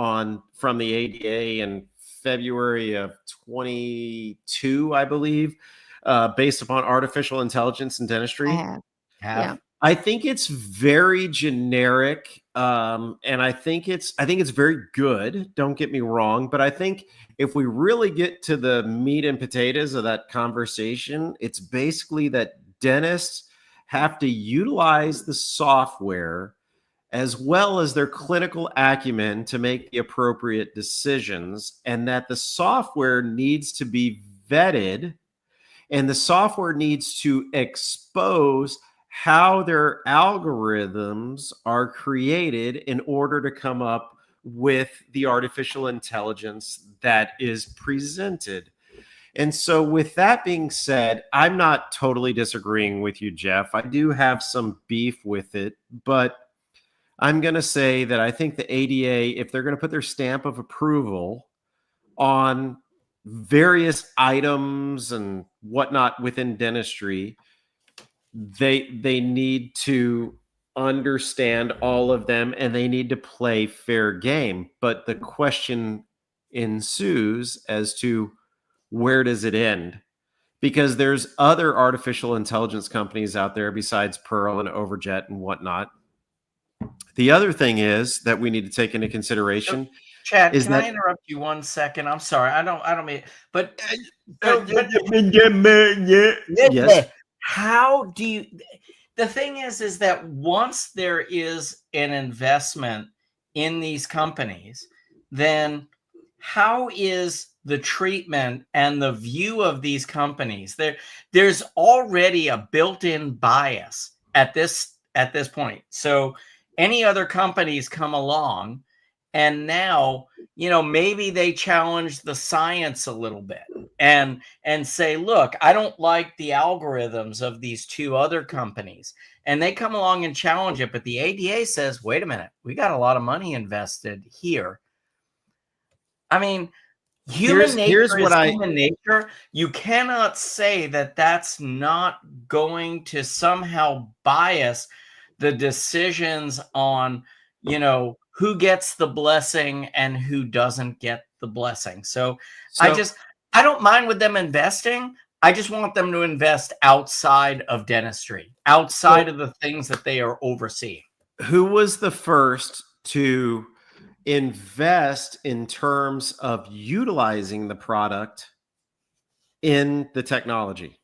from the ADA in February of 22, I believe, based upon artificial intelligence in dentistry? I have. Yeah. I think it's very generic, and I think it's very good. Don't get me wrong, but I think if we really get to the meat and potatoes of that conversation, it's basically that dentists have to utilize the software as well as their clinical acumen to make the appropriate decisions, and that the software needs to be vetted, and the software needs to expose how their algorithms are created in order to come up with the artificial intelligence that is presented. And so with that being said, I'm not totally disagreeing with you, Jeff. I do have some beef with it, but I'm going to say that I think the ADA, if they're going to put their stamp of approval on various items and whatnot within dentistry, they need to understand all of them and they need to play fair game. But the question ensues as to where does it end? Because there's other artificial intelligence companies out there besides Pearl and Overjet and whatnot The other thing is that we need to take into consideration Chad, is can that I interrupt you 1 second? I'm sorry. I don't mean, but yes. how do you? The thing is that once there is an investment in these companies, then how is the treatment and the view of these companies? There's already a built-in bias at this point. So any other companies come along, and now maybe they challenge the science a little bit and say, look, I don't like the algorithms of these two other companies, and they come along and challenge it, but the ADA says, wait a minute, we got a lot of money invested here. I mean, human nature is human nature. You cannot say that that's not going to somehow bias the decisions on who gets the blessing and who doesn't get the blessing. So I don't mind with them investing. I just want them to invest outside of dentistry, outside of the things that they are overseeing. Who was the first to invest in terms of utilizing the product in the technology?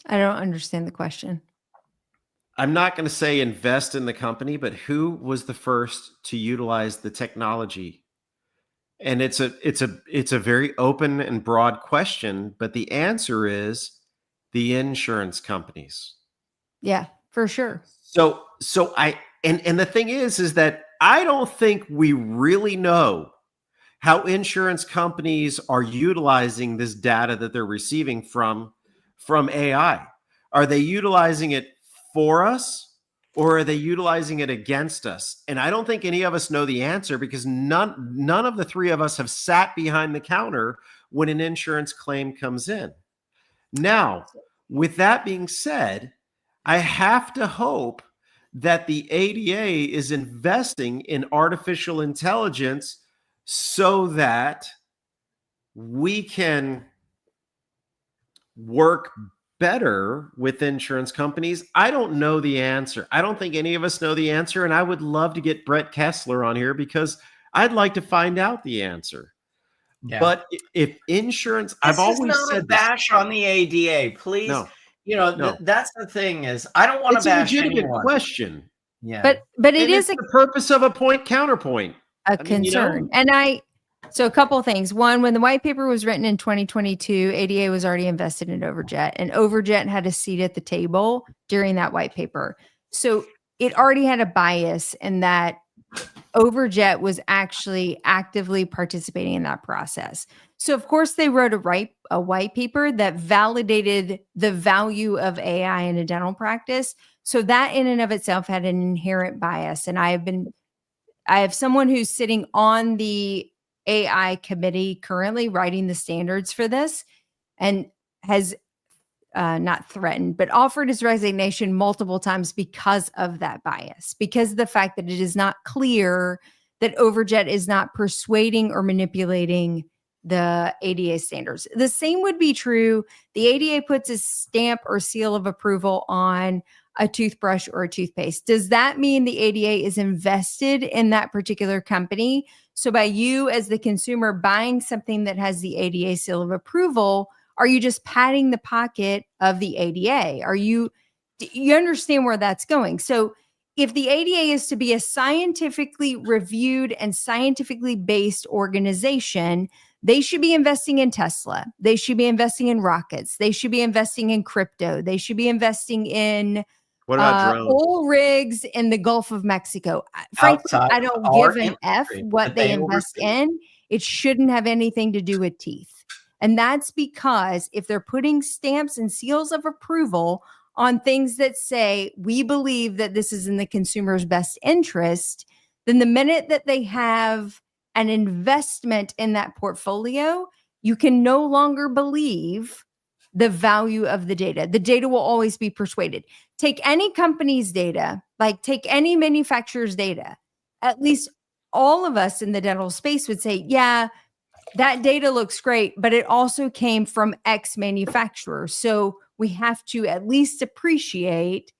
I don't understand the question. I'm not going to say invest in the company, but who was the first to utilize the technology? And it's a very open and broad question, but the answer is the insurance companies. Yeah, for sure. So and the thing is that I don't think we really know how insurance companies are utilizing this data that they're receiving from AI. Are they utilizing it for us, or are they utilizing it against us? And I don't think any of us know the answer, because none of the three of us have sat behind the counter when an insurance claim comes in. Now, with that being said, I have to hope that the ADA is investing in artificial intelligence so that we can work better with insurance companies. I don't know the answer. I don't think any of us know the answer. And I would love to get Brett Kessler on here, because I'd like to find out the answer. Yeah. But if insurance, I've always said a bash on the ADA, please. No, that's the thing is, I don't want to bash anyone. It's a legitimate question. Yeah, but it is the purpose of a point counterpoint, a concern. And so a couple of things. One, when the white paper was written in 2022, ADA was already invested in Overjet, and Overjet had a seat at the table during that white paper. So it already had a bias in that Overjet was actually actively participating in that process. So of course they wrote a white paper that validated the value of AI in a dental practice. So that in and of itself had an inherent bias. And I have someone who's sitting on the AI committee currently writing the standards for this, and has not threatened, but offered his resignation multiple times because of that bias, because of the fact that it is not clear that Overjet is not persuading or manipulating the ADA standards. The same would be true. The ADA puts a stamp or seal of approval on a toothbrush or a toothpaste. Does that mean the ADA is invested in that particular company? So by you as the consumer buying something that has the ADA seal of approval, are you just patting the pocket of the ADA? You understand where that's going? So if the ADA is to be a scientifically reviewed and scientifically based organization, they should be investing in Tesla. They should be investing in rockets. They should be investing in crypto. They should be investing in oil rigs in the Gulf of Mexico. Frankly, I don't give an F what they invest in. It shouldn't have anything to do with teeth. And that's because if they're putting stamps and seals of approval on things that say, we believe that this is in the consumer's best interest, then the minute that they have an investment in that portfolio, you can no longer believe the value of the data. The data will always be persuaded. Take any company's data, like take any manufacturer's data. At least all of us in the dental space would say, yeah, that data looks great, but it also came from X manufacturer. So we have to at least appreciate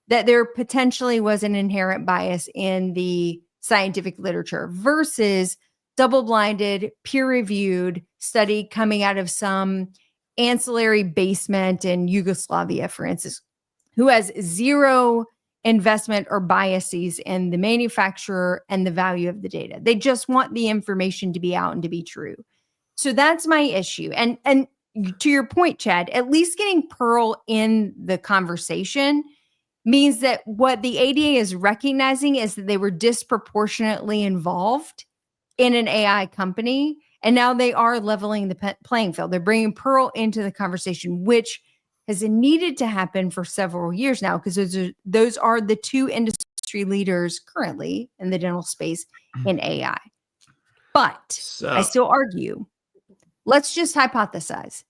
that there potentially was an inherent bias in the scientific literature versus double-blinded, peer-reviewed study coming out of some ancillary basement in Yugoslavia, for instance, who has zero investment or biases in the manufacturer and the value of the data. They just want the information to be out and to be true. So that's my issue. And to your point, Chad, at least getting Pearl in the conversation means that what the ADA is recognizing is that they were disproportionately involved in an AI company. And now they are leveling the playing field. They're bringing Pearl into the conversation, which has needed to happen for several years now, because those are the two industry leaders currently in the dental space in AI. But I still argue, let's just hypothesize.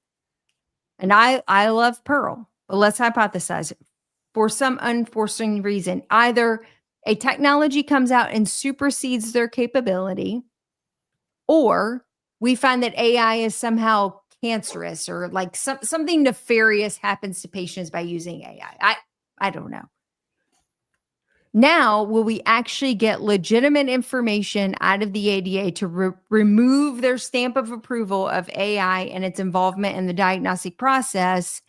And I love Pearl, but let's hypothesize for some unforeseen reason. Either a technology comes out and supersedes their capability, or we find that AI is somehow cancerous, or like something nefarious happens to patients by using AI. I don't know. Now, will we actually get legitimate information out of the ADA to remove their stamp of approval of AI and its involvement in the diagnostic process?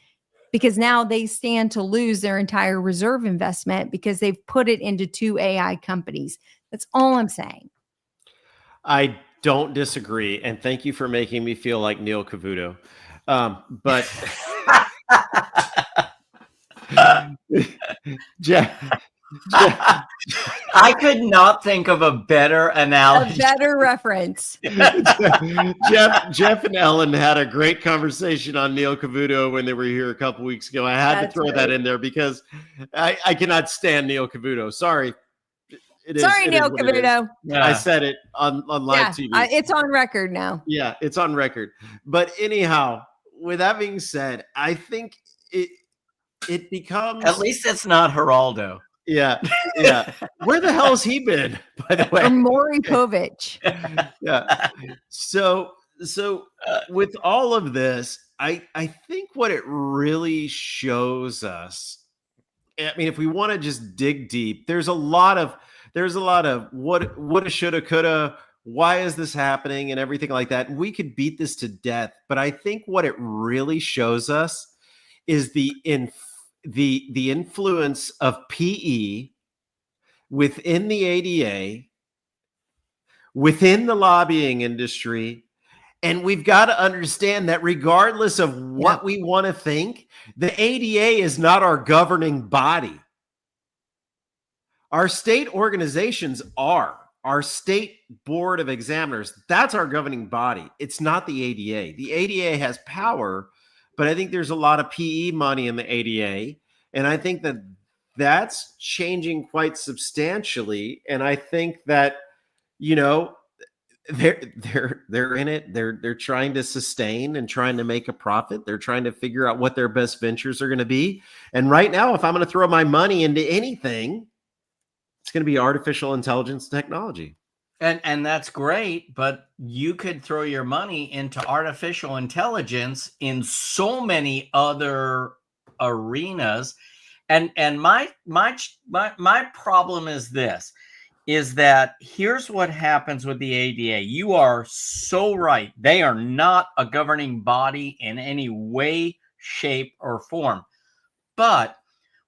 Because now they stand to lose their entire reserve investment because they've put it into two AI companies. That's all I'm saying. I don't disagree. And thank you for making me feel like Neil Cavuto. But Jeff, I could not think of a better analogy. A better reference. Jeff and Ellen had a great conversation on Neil Cavuto when they were here a couple weeks ago. I had to throw that in there because I cannot stand Neil Cavuto. Sorry. Sorry, Neil Cavuto. I said it on live TV. It's on record now. Yeah, it's on record. But anyhow, with that being said, I think it becomes... At least it's not Geraldo. Yeah. Where the hell has he been, by the way? Or Maury Povich. Yeah. So with all of this, I think what it really shows us, I mean, if we want to just dig deep, there's a lot of woulda, shoulda, coulda, why is this happening and everything like that. And we could beat this to death. But I think what it really shows us is the influence of PE within the ADA, within the lobbying industry. And we've got to understand that regardless of what we want to think, the ADA is not our governing body. Our state organizations are. Our state board of examiners, that's our governing body. It's not the ADA. The ADA has power, but I think there's a lot of PE money in the ADA. And I think that that's changing quite substantially. And I think that, they're in it. They're trying to sustain and trying to make a profit. They're trying to figure out what their best ventures are going to be. And right now, if I'm going to throw my money into anything, it's going to be artificial intelligence technology. And that's great, but you could throw your money into artificial intelligence in so many other arenas. And my problem is this, is that here's what happens with the ADA. You are so right. They are not a governing body in any way, shape, or form. But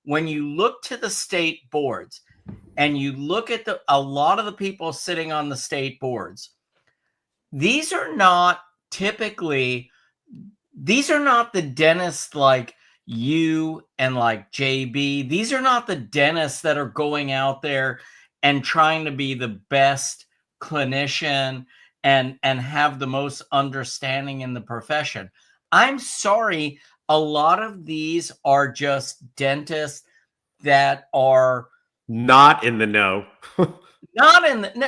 when you look to the state boards and you look at a lot of the people sitting on the state boards, these are not the dentists like you and like JB. These are not the dentists that are going out there and trying to be the best clinician and have the most understanding in the profession. I'm sorry, a lot of these are just dentists that are not in the know.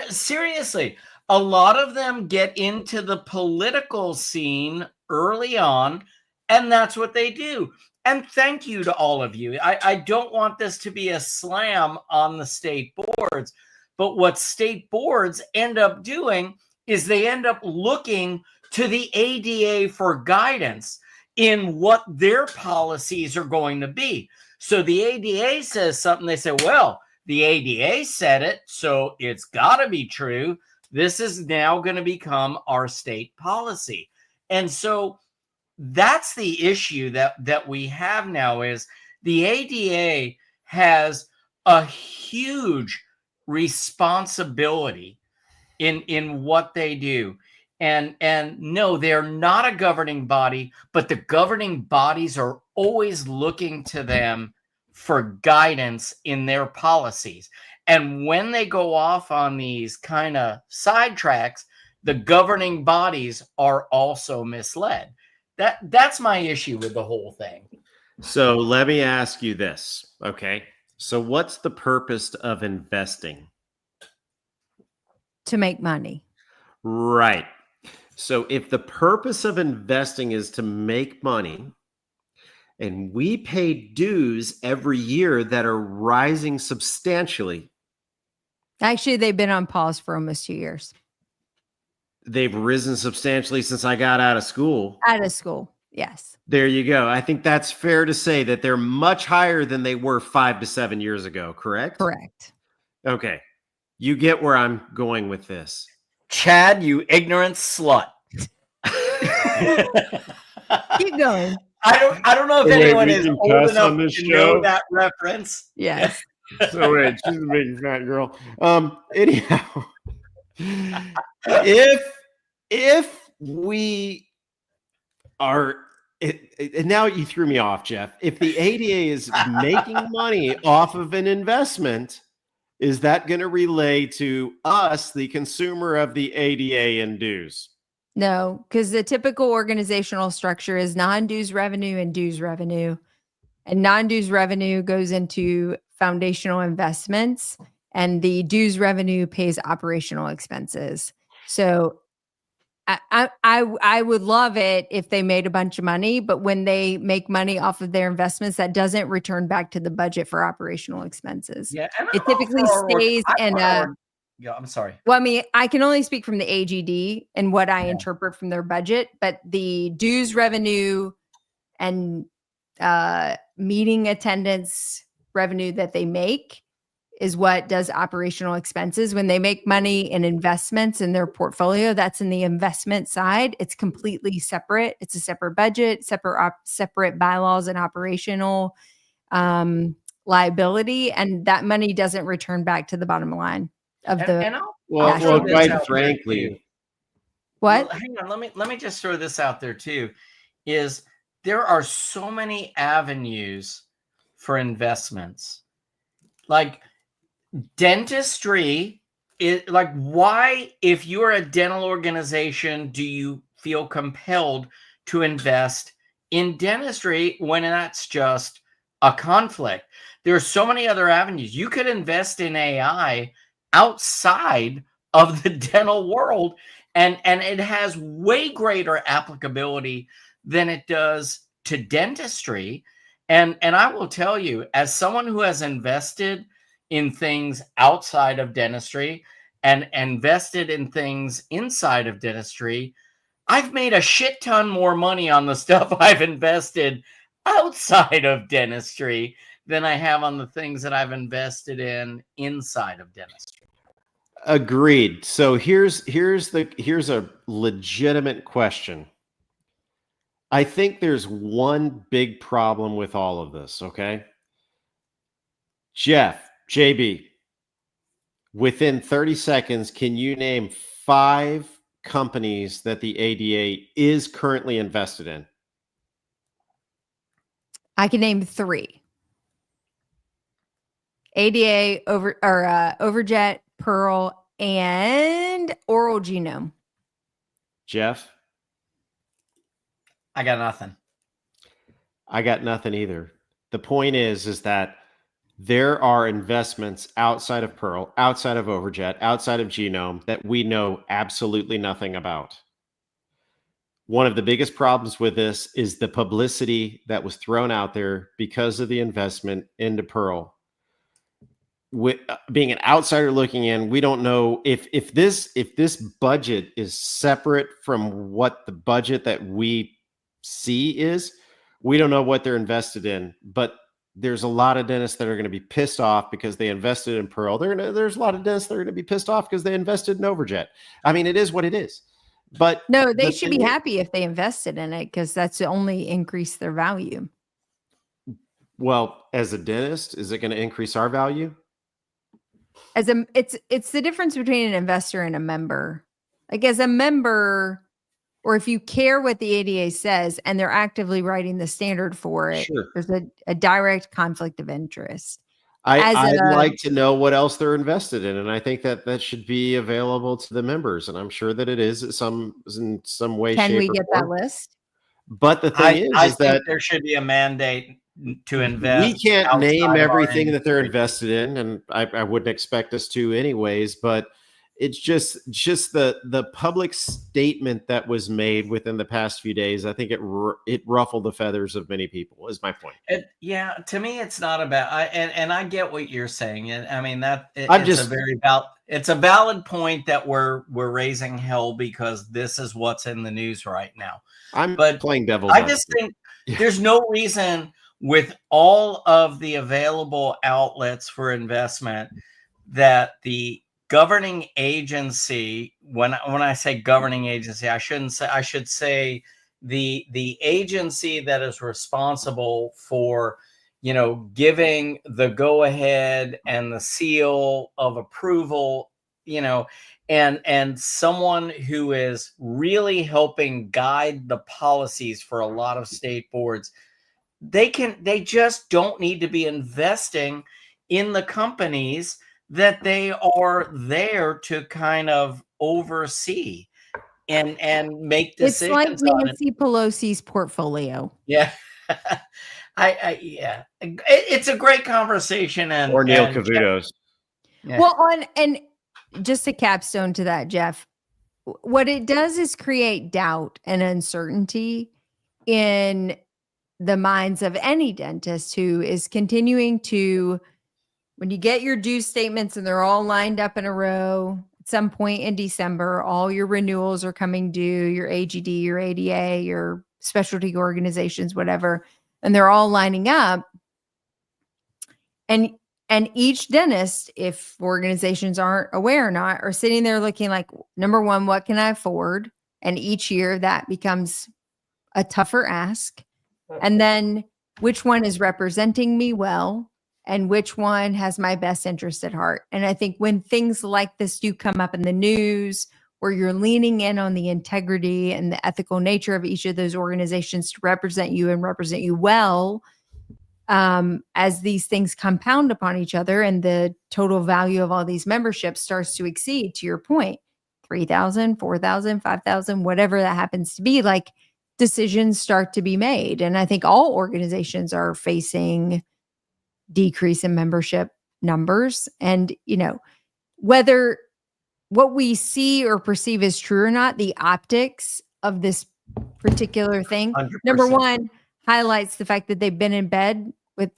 Seriously, a lot of them get into the political scene early on, and that's what they do. And thank you to all of you. I don't want this to be a slam on the state boards, but what state boards end up doing is they end up looking to the ADA for guidance in what their policies are going to be. So the ADA says something. They say, well, the ADA said it, so it's got to be true. This is now going to become our state policy. And so that's the issue that we have now is the ADA has a huge responsibility in what they do. And no, they're not a governing body, but the governing bodies are always looking to them for guidance in their policies. And when they go off on these kind of sidetracks, the governing bodies are also misled. That's my issue with the whole thing. So let me ask you this. Okay. So what's the purpose of investing? To make money. Right. So if the purpose of investing is to make money, and we pay dues every year that are rising substantially. Actually, they've been on pause for almost 2 years. They've risen substantially since I got out of school. Out of school, yes. There you go. I think that's fair to say that they're much higher than they were 5 to 7 years ago, correct? Correct. Okay. You get where I'm going with this. Chad, you ignorant slut. Keep going. I don't know if anyone is old enough to know that reference. Yes. So wait, she's a big fat girl. Anyhow, if we are, and now you threw me off, Jeff. If the ADA is making money off of an investment, is that going to relay to us, the consumer of the ADA and dues? No, because the typical organizational structure is non-dues revenue and dues revenue. And non-dues revenue goes into foundational investments, and the dues revenue pays operational expenses. So I would love it if they made a bunch of money, but when they make money off of their investments, that doesn't return back to the budget for operational expenses. Yeah, it typically stays in a. Yeah, I'm sorry. Well, I mean, I can only speak from the AGD and what I interpret from their budget, but the dues revenue and meeting attendance revenue that they make is what does operational expenses. When they make money in investments in their portfolio, that's in the investment side. It's completely separate. It's a separate budget, separate bylaws and operational liability, and that money doesn't return back to the bottom line of well, quite frankly. What? Well, hang on, let me just throw this out there too. Is there are so many avenues for investments, like dentistry. Like, why, if you're a dental organization, do you feel compelled to invest in dentistry when that's just a conflict? There are so many other avenues. You could invest in AI outside of the dental world, and it has way greater applicability than it does to dentistry. And I will tell you, as someone who has invested in things outside of dentistry and invested in things inside of dentistry, I've made a shit ton more money on the stuff I've invested outside of dentistry than I have on the things that I've invested in inside of dentistry. Agreed. So here's a legitimate question. I think there's one big problem with all of this, okay? Jeff, JB, within 30 seconds, can you name 5 companies that the ADA is currently invested in? I can name 3. ADA, Overjet, Pearl, and Oral Genome. Jeff? I got nothing. I got nothing either. The point is that there are investments outside of Pearl, outside of Overjet, outside of Genome that we know absolutely nothing about. One of the biggest problems with this is the publicity that was thrown out there because of the investment into Pearl. Being an outsider looking in, we don't know if this budget is separate from what the budget that we see is. We don't know what they're invested in, but there's a lot of dentists that are going to be pissed off because they invested in Pearl. There's a lot of dentists that are going to be pissed off because they invested in Overjet. I mean, it is what it is. But no, they should be happy if they invested in it because that's only increase their value. Well, as a dentist, is it going to increase our value? It's the difference between an investor and a member. Like as a member, or if you care what the ADA says and they're actively writing the standard for it, Sure. there's a direct conflict of interest. I'd like to know what else they're invested in, and I think that should be available to the members, and I'm sure that it is in some way. Can shape, we or get form. that list? But the thing I is think that there should be a mandate to invest. we can't name outside of our everything that they're industry. invested in, and I wouldn't expect us to anyways, but it's just the public statement that was made within the past few days. I think it ruffled the feathers of many people, is my point. Yeah, to me, it's not about. And I get what you're saying, and I mean it's a valid point that we're raising hell because this is what's in the news right now. But playing devil's I just think there's no reason with all of the available outlets for investment that the governing agency, when I say governing agency, I should say the agency that is responsible for, giving the go ahead and the seal of approval, and someone who is really helping guide the policies for a lot of state boards. They just don't need to be investing in the companies that they are there to kind of oversee and make decisions. It's like Nancy Pelosi's portfolio. Yeah. Yeah. It's a great conversation. Or Neil Cavuto's. Yeah. Well, and just a capstone to that, Jeff, what it does is create doubt and uncertainty in the minds of any dentist who is continuing to, when you get your due statements and they're all lined up in a row at some point in December, all your renewals are coming due, your AGD, your ADA, your specialty organizations, whatever, and they're all lining up. And each dentist, if organizations aren't aware or not, are sitting there looking like, number one, what can I afford? And each year that becomes a tougher ask. And then which one is representing me well? And which one has my best interest at heart? And I think when things like this do come up in the news, where you're leaning in on the integrity and the ethical nature of each of those organizations to represent you and represent you well, as these things compound upon each other and the total value of all these memberships starts to exceed, to your point, 3,000, 4,000, 5,000, whatever that happens to be, like decisions start to be made. And I think all organizations are facing decrease in membership numbers. And, whether what we see or perceive as true or not, the optics of this particular thing, 100%. Number one, highlights the fact that they've been in bed with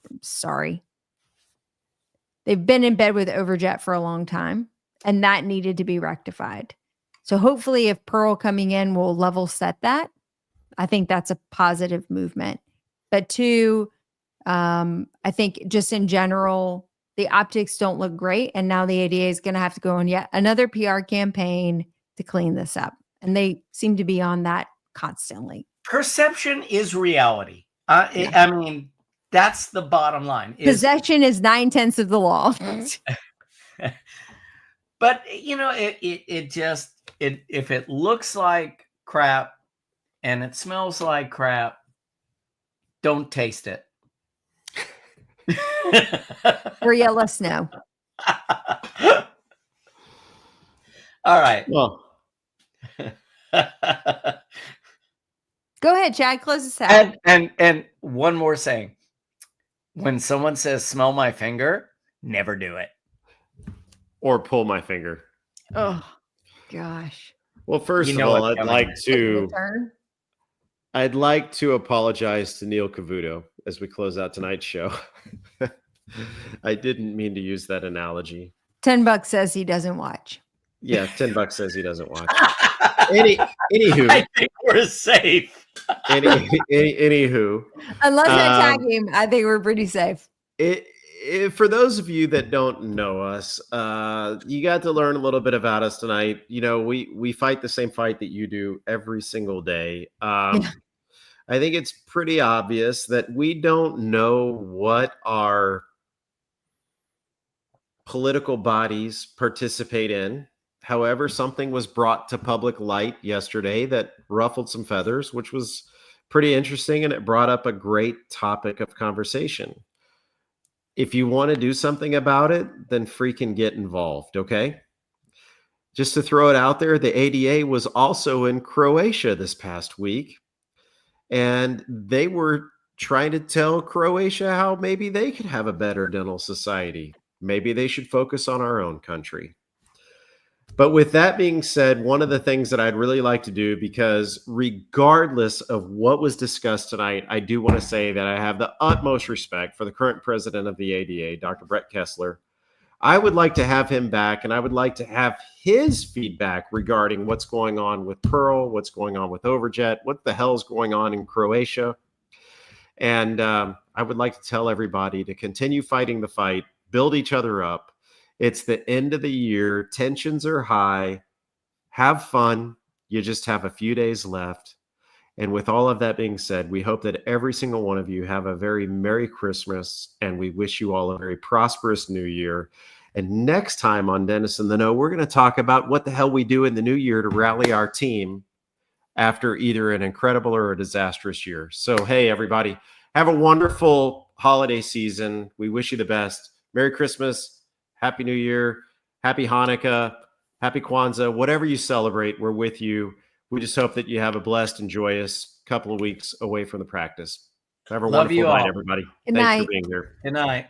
Overjet for a long time, and that needed to be rectified. So hopefully if Pearl coming in will level set that, I think that's a positive movement. But two, I think just in general, the optics don't look great. And now the ADA is going to have to go on yet another PR campaign to clean this up. And they seem to be on that constantly. Perception is reality. I mean, that's the bottom line. Possession is 9/10 of the law. But, if it looks like crap and it smells like crap, don't taste it. Or let us know. All right. Well, go ahead, Chad. Close this out. And one more saying: when someone says "smell my finger," never do it. Or pull my finger. Oh gosh. Well, first of all, I'd like to apologize to Neil Cavuto as we close out tonight's show. I didn't mean to use that analogy. $10 says he doesn't watch. Yeah, $10 says he doesn't watch. Anywho, I think we're safe. Anywho, unless I tag him, I think we're pretty safe. For those of you that don't know us, you got to learn a little bit about us tonight. You know, we fight the same fight that you do every single day. Yeah. I think it's pretty obvious that we don't know what our political bodies participate in. However, something was brought to public light yesterday that ruffled some feathers, which was pretty interesting, and it brought up a great topic of conversation. If you want to do something about it, then freaking get involved, okay? Just to throw it out there, the ADA was also in Croatia this past week, and they were trying to tell Croatia how maybe they could have a better dental society. Maybe they should focus on our own country. But with that being said, one of the things that I'd really like to do, because regardless of what was discussed tonight, I do want to say that I have the utmost respect for the current president of the ADA, Dr. Brett Kessler. I would like to have him back, and I would like to have his feedback regarding what's going on with Pearl, what's going on with Overjet, what the hell's going on in Croatia. And I would like to tell everybody to continue fighting the fight, build each other up. It's the end of the year. Tensions are high. Have fun. You just have a few days left. And with all of that being said, we hope that every single one of you have a very Merry Christmas, and we wish you all a very prosperous New Year. And next time on Dennis in the Know, we're going to talk about what the hell we do in the new year to rally our team after either an incredible or a disastrous year. So, hey, everybody, have a wonderful holiday season. We wish you the best. Merry Christmas. Happy New Year, Happy Hanukkah, Happy Kwanzaa, whatever you celebrate, we're with you. We just hope that you have a blessed and joyous couple of weeks away from the practice. Have a Love wonderful you night, all. everybody. Good Thanks night. for being here. Good night.